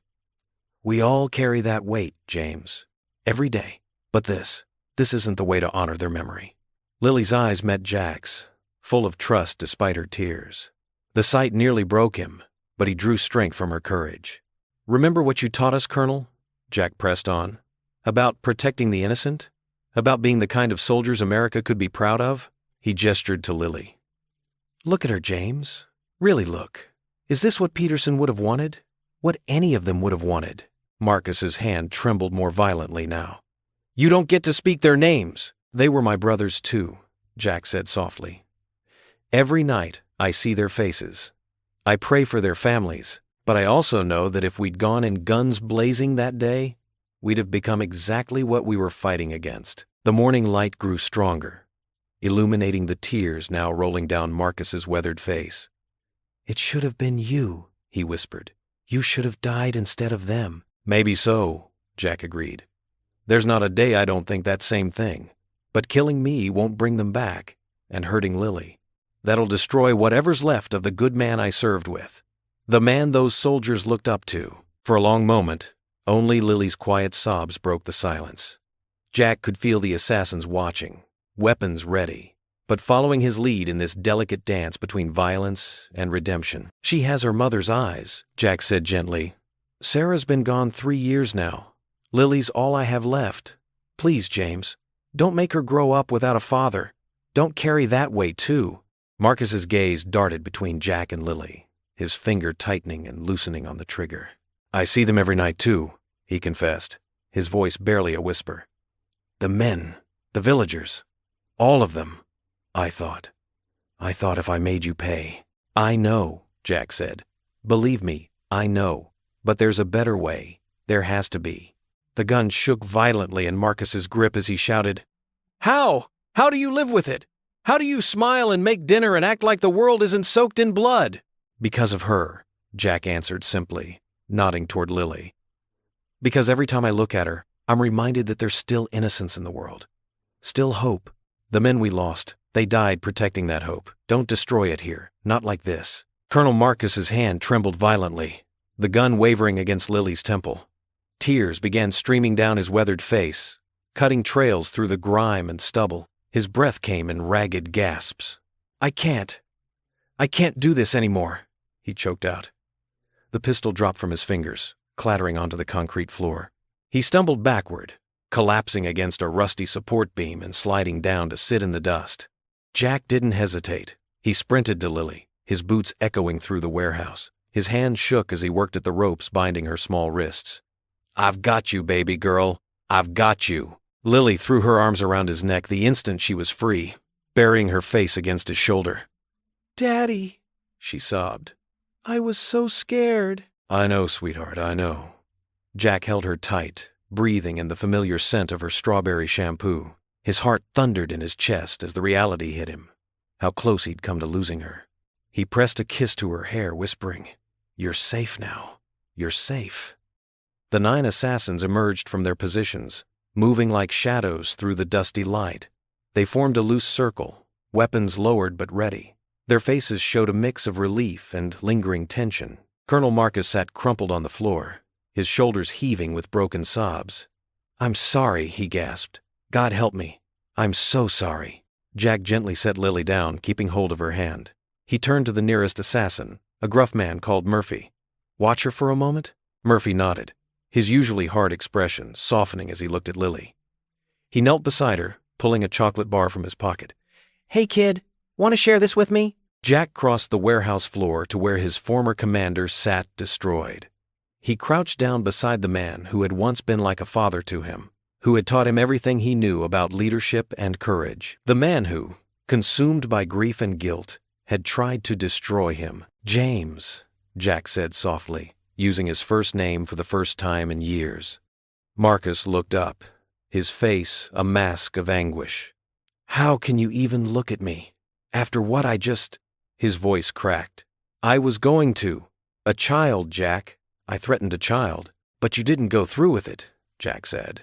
"We all carry that weight, James. Every day. But this isn't the way to honor their memory." Lily's eyes met Jack's, full of trust despite her tears. The sight nearly broke him, but he drew strength from her courage. "Remember what you taught us, Colonel?" Jack pressed on. "About protecting the innocent? About being the kind of soldiers America could be proud of?" He gestured to Lily. "Look at her, James. Really look. Is this what Peterson would have wanted? What any of them would have wanted?" Marcus's hand trembled more violently now. "You don't get to speak their names." "They were my brothers too," Jack said softly. "Every night I see their faces. I pray for their families, but I also know that if we'd gone in guns blazing that day, we'd have become exactly what we were fighting against." The morning light grew stronger, illuminating the tears now rolling down Marcus's weathered face. "It should have been you," he whispered. "You should have died instead of them." "Maybe so," Jack agreed. "There's not a day I don't think that same thing. But killing me won't bring them back, and hurting Lily, that'll destroy whatever's left of the good man I served with. The man those soldiers looked up to." For a long moment, only Lily's quiet sobs broke the silence. Jack could feel the assassins watching, weapons ready, but following his lead in this delicate dance between violence and redemption. "She has her mother's eyes," Jack said gently. "Sarah's been gone 3 years now. Lily's all I have left. Please, James, don't make her grow up without a father. Don't carry that weight, too." Marcus's gaze darted between Jack and Lily, his finger tightening and loosening on the trigger. "I see them every night, too," he confessed, his voice barely a whisper. "The men, the villagers, all of them. I thought if I made you pay." "I know," Jack said. "Believe me, I know. But there's a better way. There has to be." The gun shook violently in Marcus's grip as he shouted, "How? How do you live with it? How do you smile and make dinner and act like the world isn't soaked in blood?" "Because of her," Jack answered simply, nodding toward Lily. "Because every time I look at her, I'm reminded that there's still innocence in the world. Still hope. The men we lost, they died protecting that hope. Don't destroy it here, not like this." Colonel Marcus's hand trembled violently, the gun wavering against Lily's temple. Tears began streaming down his weathered face, cutting trails through the grime and stubble. His breath came in ragged gasps. I can't do this anymore, he choked out. The pistol dropped from his fingers, clattering onto the concrete floor. He stumbled backward, collapsing against a rusty support beam and sliding down to sit in the dust. Jack didn't hesitate. He sprinted to Lily, his boots echoing through the warehouse. His hands shook as he worked at the ropes binding her small wrists. I've got you, baby girl. I've got you. Lily threw her arms around his neck the instant she was free, burying her face against his shoulder. Daddy, she sobbed. I was so scared. I know, sweetheart, I know. Jack held her tight, breathing in the familiar scent of her strawberry shampoo. His heart thundered in his chest as the reality hit him. How close he'd come to losing her. He pressed a kiss to her hair, whispering, You're safe now. You're safe. The 9 assassins emerged from their positions, moving like shadows through the dusty light. They formed a loose circle, weapons lowered but ready. Their faces showed a mix of relief and lingering tension. Colonel Marcus sat crumpled on the floor, his shoulders heaving with broken sobs. I'm sorry, he gasped. God help me. I'm so sorry. Jack gently set Lily down, keeping hold of her hand. He turned to the nearest assassin, a gruff man called Murphy. Watch her for a moment? Murphy nodded, his usually hard expression softening as he looked at Lily. He knelt beside her, pulling a chocolate bar from his pocket. Hey kid, want to share this with me? Jack crossed the warehouse floor to where his former commander sat destroyed. He crouched down beside the man who had once been like a father to him, who had taught him everything he knew about leadership and courage. The man who, consumed by grief and guilt, had tried to destroy him. James, Jack said softly, using his first name for the first time in years. Marcus looked up, his face a mask of anguish. How can you even look at me? After what I just... His voice cracked. I was going to. A child, Jack. I threatened a child. But you didn't go through with it, Jack said.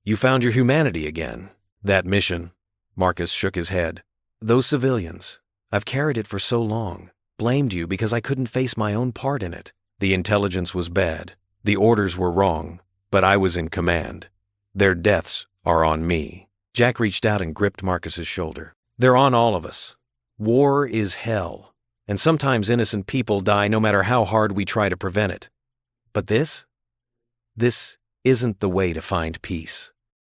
You found your humanity again. That mission. Marcus shook his head. Those civilians. I've carried it for so long. Blamed you because I couldn't face my own part in it. The intelligence was bad. The orders were wrong. But I was in command. Their deaths are on me. Jack reached out and gripped Marcus's shoulder. They're on all of us. War is hell. And sometimes innocent people die no matter how hard we try to prevent it. But this isn't the way to find peace.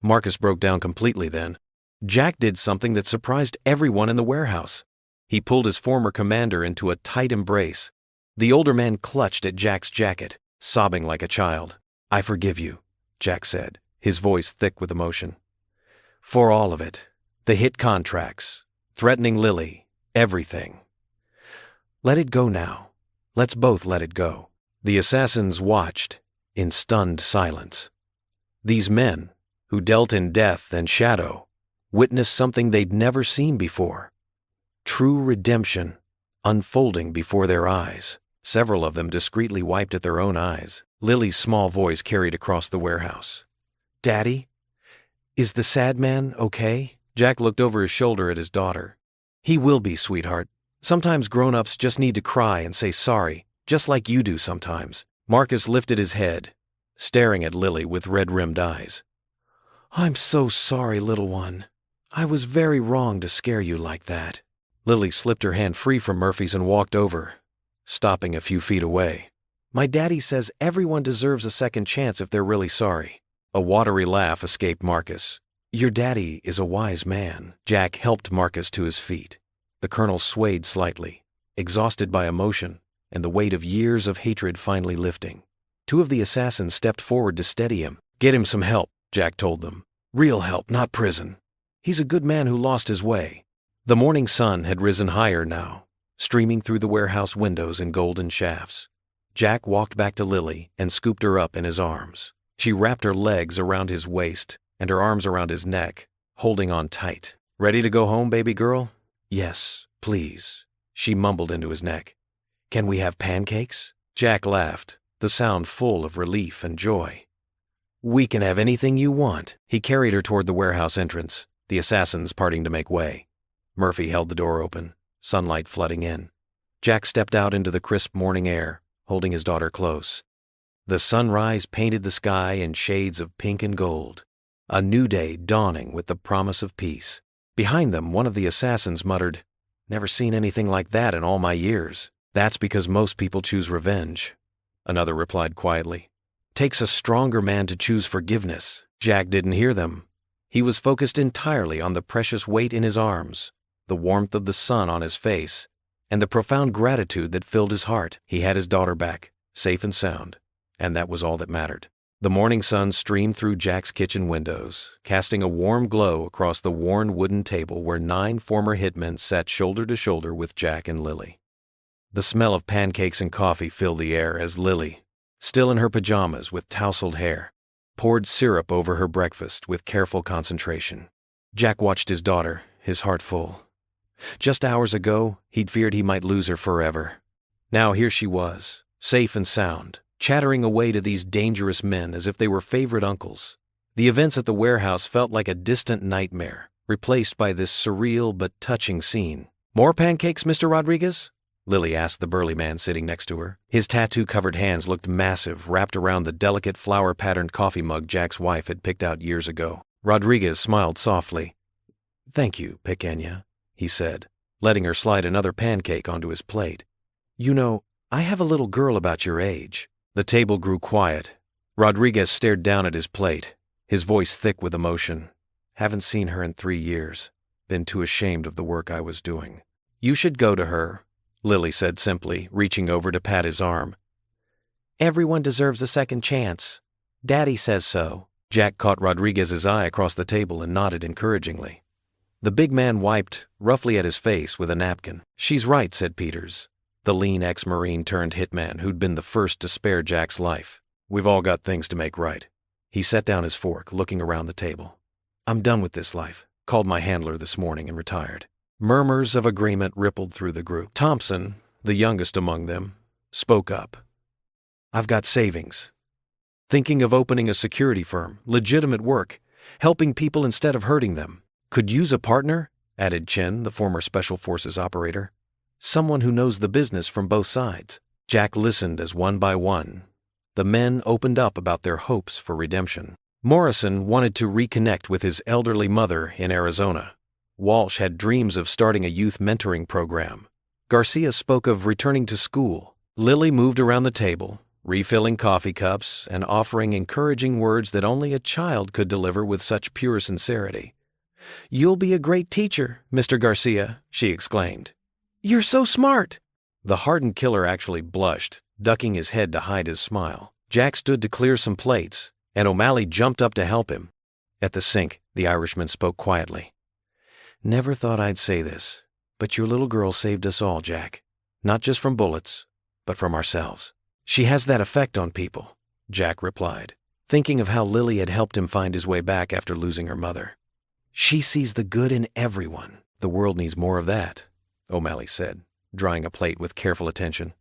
Marcus broke down completely then. Jack did something that surprised everyone in the warehouse. He pulled his former commander into a tight embrace. The older man clutched at Jack's jacket, sobbing like a child. I forgive you, Jack said, his voice thick with emotion. For all of it. The hit contracts, threatening Lily, everything. Let it go now. Let's both let it go. The assassins watched, in stunned silence. These men, who dealt in death and shadow, witnessed something they'd never seen before. True redemption, unfolding before their eyes. Several of them discreetly wiped at their own eyes. Lily's small voice carried across the warehouse. Daddy? Is the sad man okay? Jack looked over his shoulder at his daughter. He will be, sweetheart. Sometimes grown-ups just need to cry and say sorry, just like you do sometimes. Marcus lifted his head, staring at Lily with red-rimmed eyes. I'm so sorry, little one. I was very wrong to scare you like that. Lily slipped her hand free from Murphy's and walked over, stopping a few feet away. My daddy says everyone deserves a second chance if they're really sorry. A watery laugh escaped Marcus. Your daddy is a wise man. Jack helped Marcus to his feet. The colonel swayed slightly, exhausted by emotion and the weight of years of hatred finally lifting. 2 of the assassins stepped forward to steady him. Get him some help, Jack told them. Real help, not prison. He's a good man who lost his way. The morning sun had risen higher now, streaming through the warehouse windows in golden shafts. Jack walked back to Lily and scooped her up in his arms. She wrapped her legs around his waist and her arms around his neck, holding on tight. Ready to go home, baby girl? Yes, please, she mumbled into his neck. Can we have pancakes? Jack laughed, the sound full of relief and joy. We can have anything you want. He carried her toward the warehouse entrance, the assassins parting to make way. Murphy held the door open, sunlight flooding in. Jack stepped out into the crisp morning air, holding his daughter close. The sunrise painted the sky in shades of pink and gold, a new day dawning with the promise of peace. Behind them, one of the assassins muttered, "Never seen anything like that in all my years." "That's because most people choose revenge," another replied quietly. "Takes a stronger man to choose forgiveness." Jack didn't hear them. He was focused entirely on the precious weight in his arms, the warmth of the sun on his face, and the profound gratitude that filled his heart. He had his daughter back, safe and sound, and that was all that mattered. The morning sun streamed through Jack's kitchen windows, casting a warm glow across the worn wooden table where 9 former hitmen sat shoulder to shoulder with Jack and Lily. The smell of pancakes and coffee filled the air as Lily, still in her pajamas with tousled hair, poured syrup over her breakfast with careful concentration. Jack watched his daughter, his heart full. Just hours ago, he'd feared he might lose her forever. Now here she was, safe and sound, chattering away to these dangerous men as if they were favorite uncles. The events at the warehouse felt like a distant nightmare, replaced by this surreal but touching scene. "More pancakes, Mr. Rodriguez?" Lily asked the burly man sitting next to her. His tattoo-covered hands looked massive, wrapped around the delicate flower-patterned coffee mug Jack's wife had picked out years ago. Rodriguez smiled softly. "Thank you, Pequeña," he said, letting her slide another pancake onto his plate. "You know, I have a little girl about your age." The table grew quiet. Rodriguez stared down at his plate, his voice thick with emotion. "Haven't seen her in 3 years. Been too ashamed of the work I was doing." "You should go to her," Lily said simply, reaching over to pat his arm. "Everyone deserves a second chance. Daddy says so." Jack caught Rodriguez's eye across the table and nodded encouragingly. The big man wiped roughly at his face with a napkin. "She's right," said Peters, the lean ex-Marine turned hitman who'd been the first to spare Jack's life. "We've all got things to make right." He set down his fork, looking around the table. "I'm done with this life. Called my handler this morning and retired." Murmurs of agreement rippled through the group. Thompson, the youngest among them, spoke up. "I've got savings. Thinking of opening a security firm, legitimate work, helping people instead of hurting them. Could use a partner," added Chen, the former Special Forces operator. "Someone who knows the business from both sides." Jack listened as one by one the men opened up about their hopes for redemption. Morrison wanted to reconnect with his elderly mother in Arizona. Walsh had dreams of starting a youth mentoring program. Garcia spoke of returning to school. Lily moved around the table, refilling coffee cups and offering encouraging words that only a child could deliver with such pure sincerity. "You'll be a great teacher, Mr. Garcia," she exclaimed. "You're so smart." The hardened killer actually blushed, ducking his head to hide his smile. Jack stood to clear some plates, and O'Malley jumped up to help him. At the sink, the Irishman spoke quietly. "Never thought I'd say this, but your little girl saved us all, Jack. Not just from bullets, but from ourselves." "She has that effect on people," Jack replied, thinking of how Lily had helped him find his way back after losing her mother. "She sees the good in everyone." "The world needs more of that," O'Malley said, drying a plate with careful attention.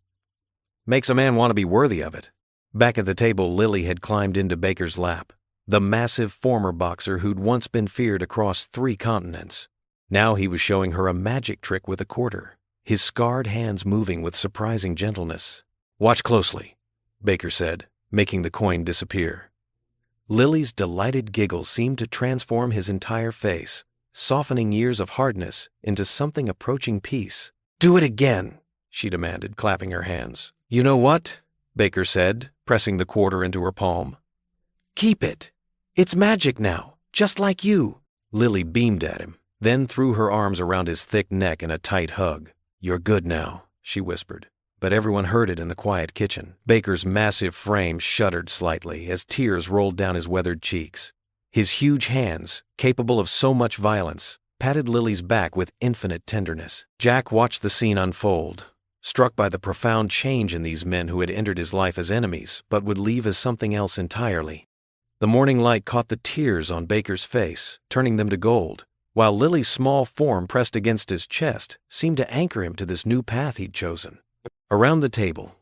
"Makes a man want to be worthy of it." Back at the table, Lily had climbed into Baker's lap, the massive former boxer who'd once been feared across 3 continents. Now he was showing her a magic trick with a quarter, his scarred hands moving with surprising gentleness. "Watch closely," Baker said, making the coin disappear. Lily's delighted giggle seemed to transform his entire face, softening years of hardness into something approaching peace. "Do it again," she demanded, clapping her hands. "You know what?" Baker said, pressing the quarter into her palm. "Keep it. It's magic now, just like you." Lily beamed at him, then threw her arms around his thick neck in a tight hug. "You're good now," she whispered. But everyone heard it in the quiet kitchen. Baker's massive frame shuddered slightly as tears rolled down his weathered cheeks. His huge hands, capable of so much violence, patted Lily's back with infinite tenderness. Jack watched the scene unfold, struck by the profound change in these men who had entered his life as enemies but would leave as something else entirely. The morning light caught the tears on Baker's face, turning them to gold, while Lily's small form pressed against his chest seemed to anchor him to this new path he'd chosen. Around the table,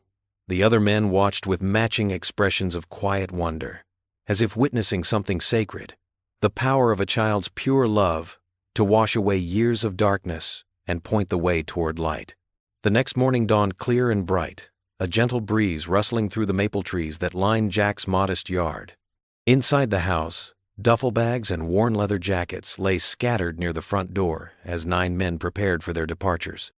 the other men watched with matching expressions of quiet wonder, as if witnessing something sacred, the power of a child's pure love to wash away years of darkness and point the way toward light. The next morning dawned clear and bright, a gentle breeze rustling through the maple trees that lined Jack's modest yard. Inside the house, Duffel bags and worn leather jackets lay scattered near the front door as 9 men prepared for their departures.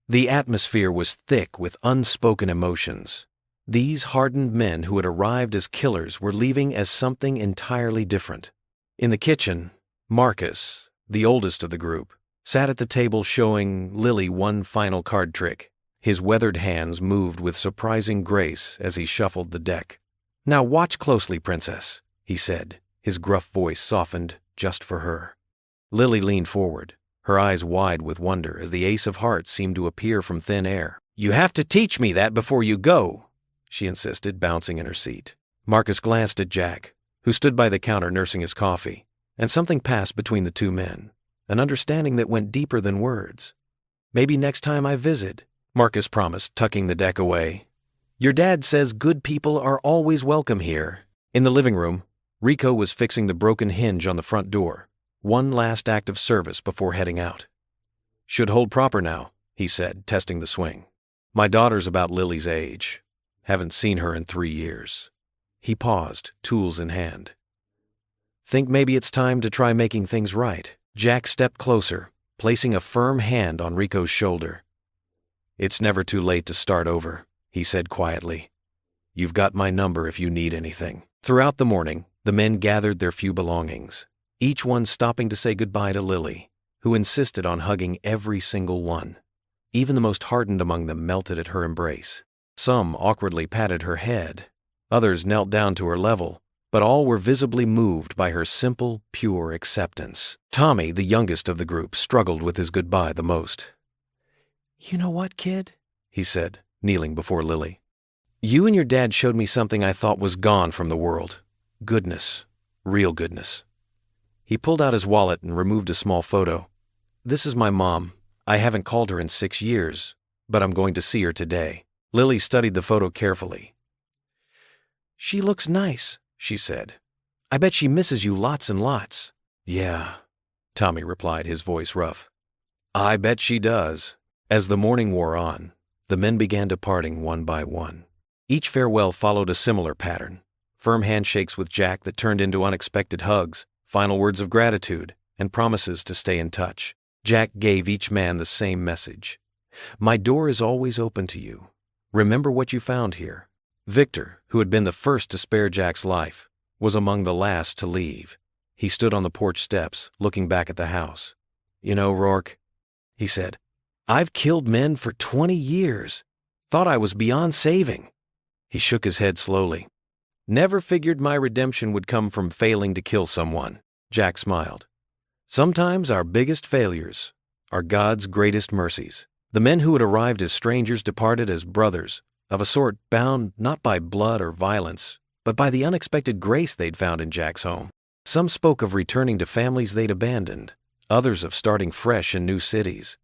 The atmosphere was thick with unspoken emotions. These hardened men who had arrived as killers were leaving as something entirely different. In the kitchen, Marcus, the oldest of the group, sat at the table showing Lily one final card trick. His weathered hands moved with surprising grace as he shuffled the deck. "Now watch closely, Princess," he said, his gruff voice softened just for her. Lily leaned forward, her eyes wide with wonder as the ace of hearts seemed to appear from thin air. "You have to teach me that before you go," she insisted, bouncing in her seat. Marcus glanced at Jack, who stood by the counter nursing his coffee, and something passed between the two men, an understanding that went deeper than words. "Maybe next time I visit," Marcus promised, tucking the deck away. "Your dad says good people are always welcome here." In the living room, Rico was fixing the broken hinge on the front door, one last act of service before heading out. "Should hold proper now," he said, testing the swing. "My daughter's about Lily's age. Haven't seen her in 3 years." He paused, tools in hand. "Think maybe it's time to try making things right." Jack stepped closer, placing a firm hand on Rico's shoulder. "It's never too late to start over," he said quietly. "You've got my number if you need anything." Throughout the morning, the men gathered their few belongings, each one stopping to say goodbye to Lily, who insisted on hugging every single one. Even the most hardened among them melted at her embrace. Some awkwardly patted her head, others knelt down to her level, but all were visibly moved by her simple, pure acceptance. Tommy, the youngest of the group, struggled with his goodbye the most. "You know what, kid?" he said, kneeling before Lily. "You and your dad showed me something I thought was gone from the world. Goodness. Real goodness." He pulled out his wallet and removed a small photo. "This is my mom. I haven't called her in 6 years, but I'm going to see her today." Lily studied the photo carefully. "She looks nice," she said. "I bet she misses you lots and lots." "Yeah," Tommy replied, his voice rough. "I bet she does." As the morning wore on, the men began departing one by one. Each farewell followed a similar pattern. Firm handshakes with Jack that turned into unexpected hugs, final words of gratitude, and promises to stay in touch. Jack gave each man the same message. "My door is always open to you. Remember what you found here." Victor, who had been the first to spare Jack's life, was among the last to leave. He stood on the porch steps, looking back at the house. "You know, Rourke," he said, "I've killed men for 20 years. Thought I was beyond saving." He shook his head slowly. "Never figured my redemption would come from failing to kill someone." Jack smiled. "Sometimes our biggest failures are God's greatest mercies." The men who had arrived as strangers departed as brothers, of a sort bound not by blood or violence, but by the unexpected grace they'd found in Jack's home. Some spoke of returning to families they'd abandoned, others of starting fresh in new cities.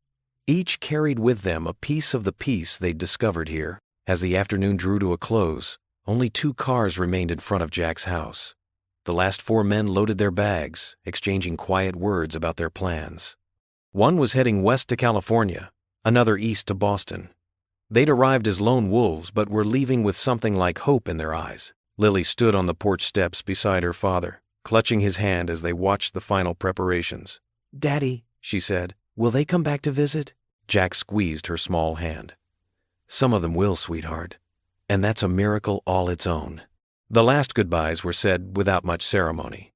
Each carried with them a piece of the peace they'd discovered here. As the afternoon drew to a close, only 2 cars remained in front of Jack's house. The last 4 men loaded their bags, exchanging quiet words about their plans. One was heading west to California, another east to Boston. They'd arrived as lone wolves but were leaving with something like hope in their eyes. Lily stood on the porch steps beside her father, clutching his hand as they watched the final preparations. "Daddy," she said, "will they come back to visit?" Jack squeezed her small hand. "Some of them will, sweetheart, and that's a miracle all its own." The last goodbyes were said without much ceremony.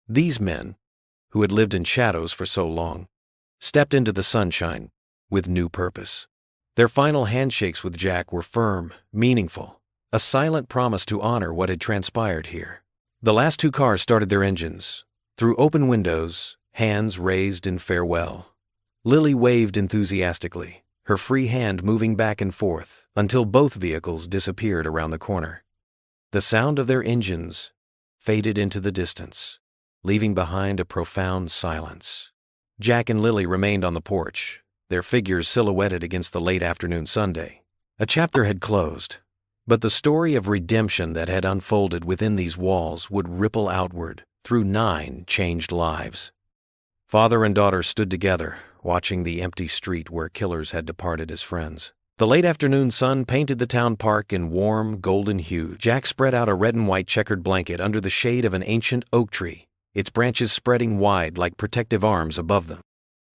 These men, who had lived in shadows for so long, stepped into the sunshine with new purpose. Their final handshakes with Jack were firm, meaningful, a silent promise to honor what had transpired here. The last 2 cars started their engines. Through open windows, hands raised in farewell. Lily waved enthusiastically, her free hand moving back and forth until both vehicles disappeared around the corner. The sound of their engines faded into the distance, leaving behind a profound silence. Jack and Lily remained on the porch, their figures silhouetted against the late afternoon Sunday. A chapter had closed, but the story of redemption that had unfolded within these walls would ripple outward through 9 changed lives. Father and daughter stood together, watching the empty street where killers had departed as friends. The late afternoon sun painted the town park in warm, golden hue. Jack spread out a red and white checkered blanket under the shade of an ancient oak tree, its branches spreading wide like protective arms above them.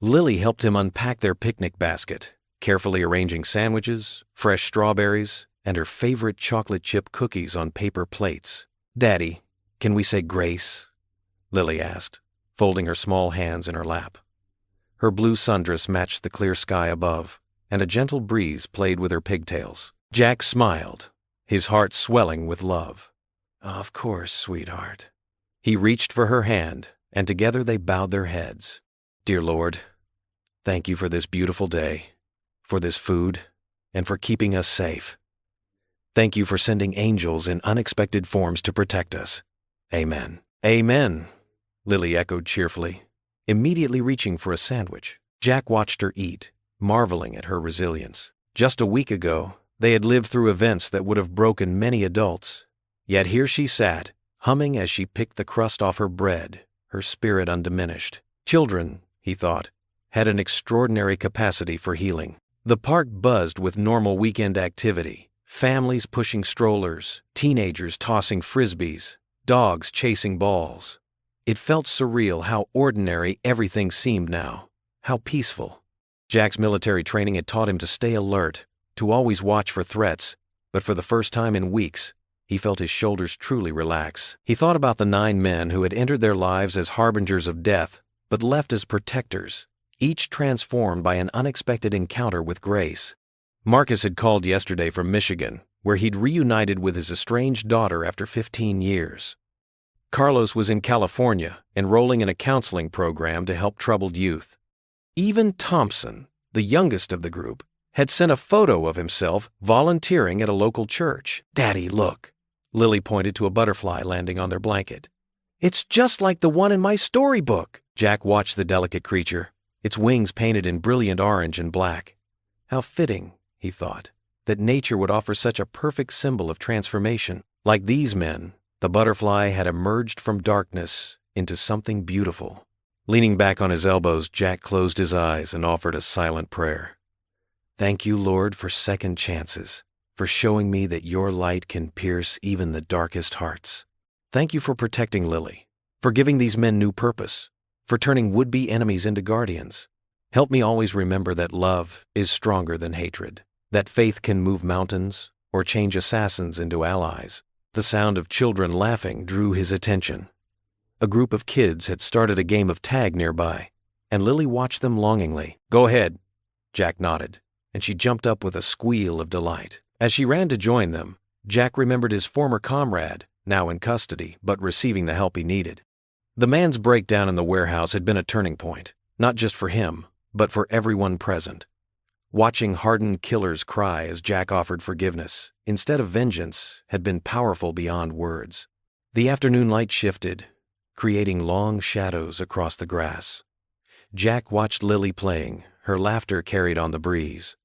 Lily helped him unpack their picnic basket, carefully arranging sandwiches, fresh strawberries, and her favorite chocolate chip cookies on paper plates. "Daddy, can we say grace?" Lily asked, folding her small hands in her lap. Her blue sundress matched the clear sky above, and a gentle breeze played with her pigtails. Jack smiled, his heart swelling with love. "Of course, sweetheart." He reached for her hand, and together they bowed their heads. "Dear Lord, thank you for this beautiful day, for this food, and for keeping us safe. Thank you for sending angels in unexpected forms to protect us. Amen." "Amen," Lily echoed cheerfully, immediately reaching for a sandwich. Jack watched her eat, marveling at her resilience. Just a week ago, they had lived through events that would have broken many adults. Yet here she sat, humming as she picked the crust off her bread, her spirit undiminished. Children, he thought, had an extraordinary capacity for healing. The park buzzed with normal weekend activity, families pushing strollers, teenagers tossing frisbees, dogs chasing balls. It felt surreal how ordinary everything seemed now, how peaceful. Jack's military training had taught him to stay alert, to always watch for threats, but for the first time in weeks, he felt his shoulders truly relax. He thought about the 9 men who had entered their lives as harbingers of death, but left as protectors, each transformed by an unexpected encounter with grace. Marcus had called yesterday from Michigan, where he'd reunited with his estranged daughter after 15 years. Carlos was in California, enrolling in a counseling program to help troubled youth. Even Thompson, the youngest of the group, had sent a photo of himself volunteering at a local church. "Daddy, look." Lily pointed to a butterfly landing on their blanket. "It's just like the one in my storybook." Jack watched the delicate creature, its wings painted in brilliant orange and black. How fitting, he thought, that nature would offer such a perfect symbol of transformation. Like these men, the butterfly had emerged from darkness into something beautiful. Leaning back on his elbows, Jack closed his eyes and offered a silent prayer. "Thank you, Lord, for second chances, for showing me that your light can pierce even the darkest hearts. Thank you for protecting Lily, for giving these men new purpose, for turning would-be enemies into guardians. Help me always remember that love is stronger than hatred, that faith can move mountains or change assassins into allies." The sound of children laughing drew his attention. A group of kids had started a game of tag nearby, and Lily watched them longingly. "Go ahead," Jack nodded, and she jumped up with a squeal of delight. As she ran to join them, Jack remembered his former comrade, now in custody, but receiving the help he needed. The man's breakdown in the warehouse had been a turning point, not just for him, but for everyone present. Watching hardened killers cry as Jack offered forgiveness, instead of vengeance, had been powerful beyond words. The afternoon light shifted, creating long shadows across the grass. Jack watched Lily playing, her laughter carried on the breeze.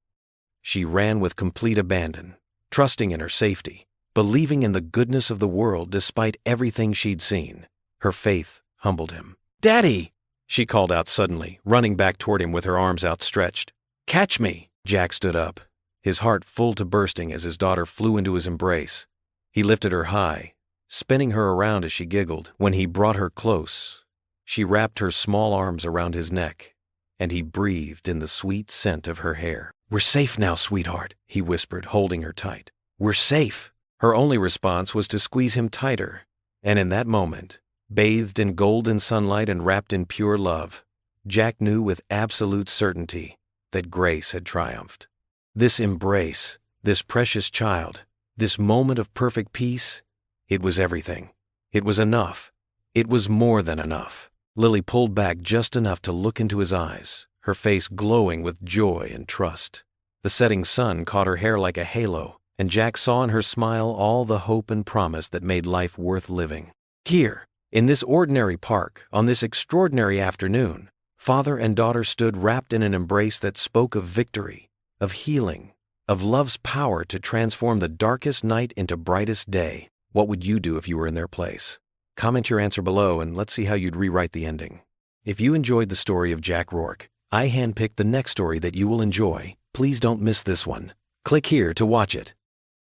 She ran with complete abandon, trusting in her safety, believing in the goodness of the world despite everything she'd seen. Her faith humbled him. "Daddy!" she called out suddenly, running back toward him with her arms outstretched. "Catch me!" Jack stood up, his heart full to bursting as his daughter flew into his embrace. He lifted her high, spinning her around as she giggled. When he brought her close, she wrapped her small arms around his neck, and he breathed in the sweet scent of her hair. "We're safe now, sweetheart," he whispered, holding her tight. "We're safe." Her only response was to squeeze him tighter, and in that moment, bathed in golden sunlight and wrapped in pure love, Jack knew with absolute certainty that grace had triumphed. This embrace, this precious child, this moment of perfect peace, it was everything. It was enough. It was more than enough. Lily pulled back just enough to look into his eyes, her face glowing with joy and trust. The setting sun caught her hair like a halo, and Jack saw in her smile all the hope and promise that made life worth living. Here, in this ordinary park, on this extraordinary afternoon, father and daughter stood wrapped in an embrace that spoke of victory, of healing, of love's power to transform the darkest night into brightest day. What would you do if you were in their place? Comment your answer below and let's see how you'd rewrite the ending. If you enjoyed the story of Jack Rourke, I handpicked the next story that you will enjoy. Please don't miss this one. Click here to watch it.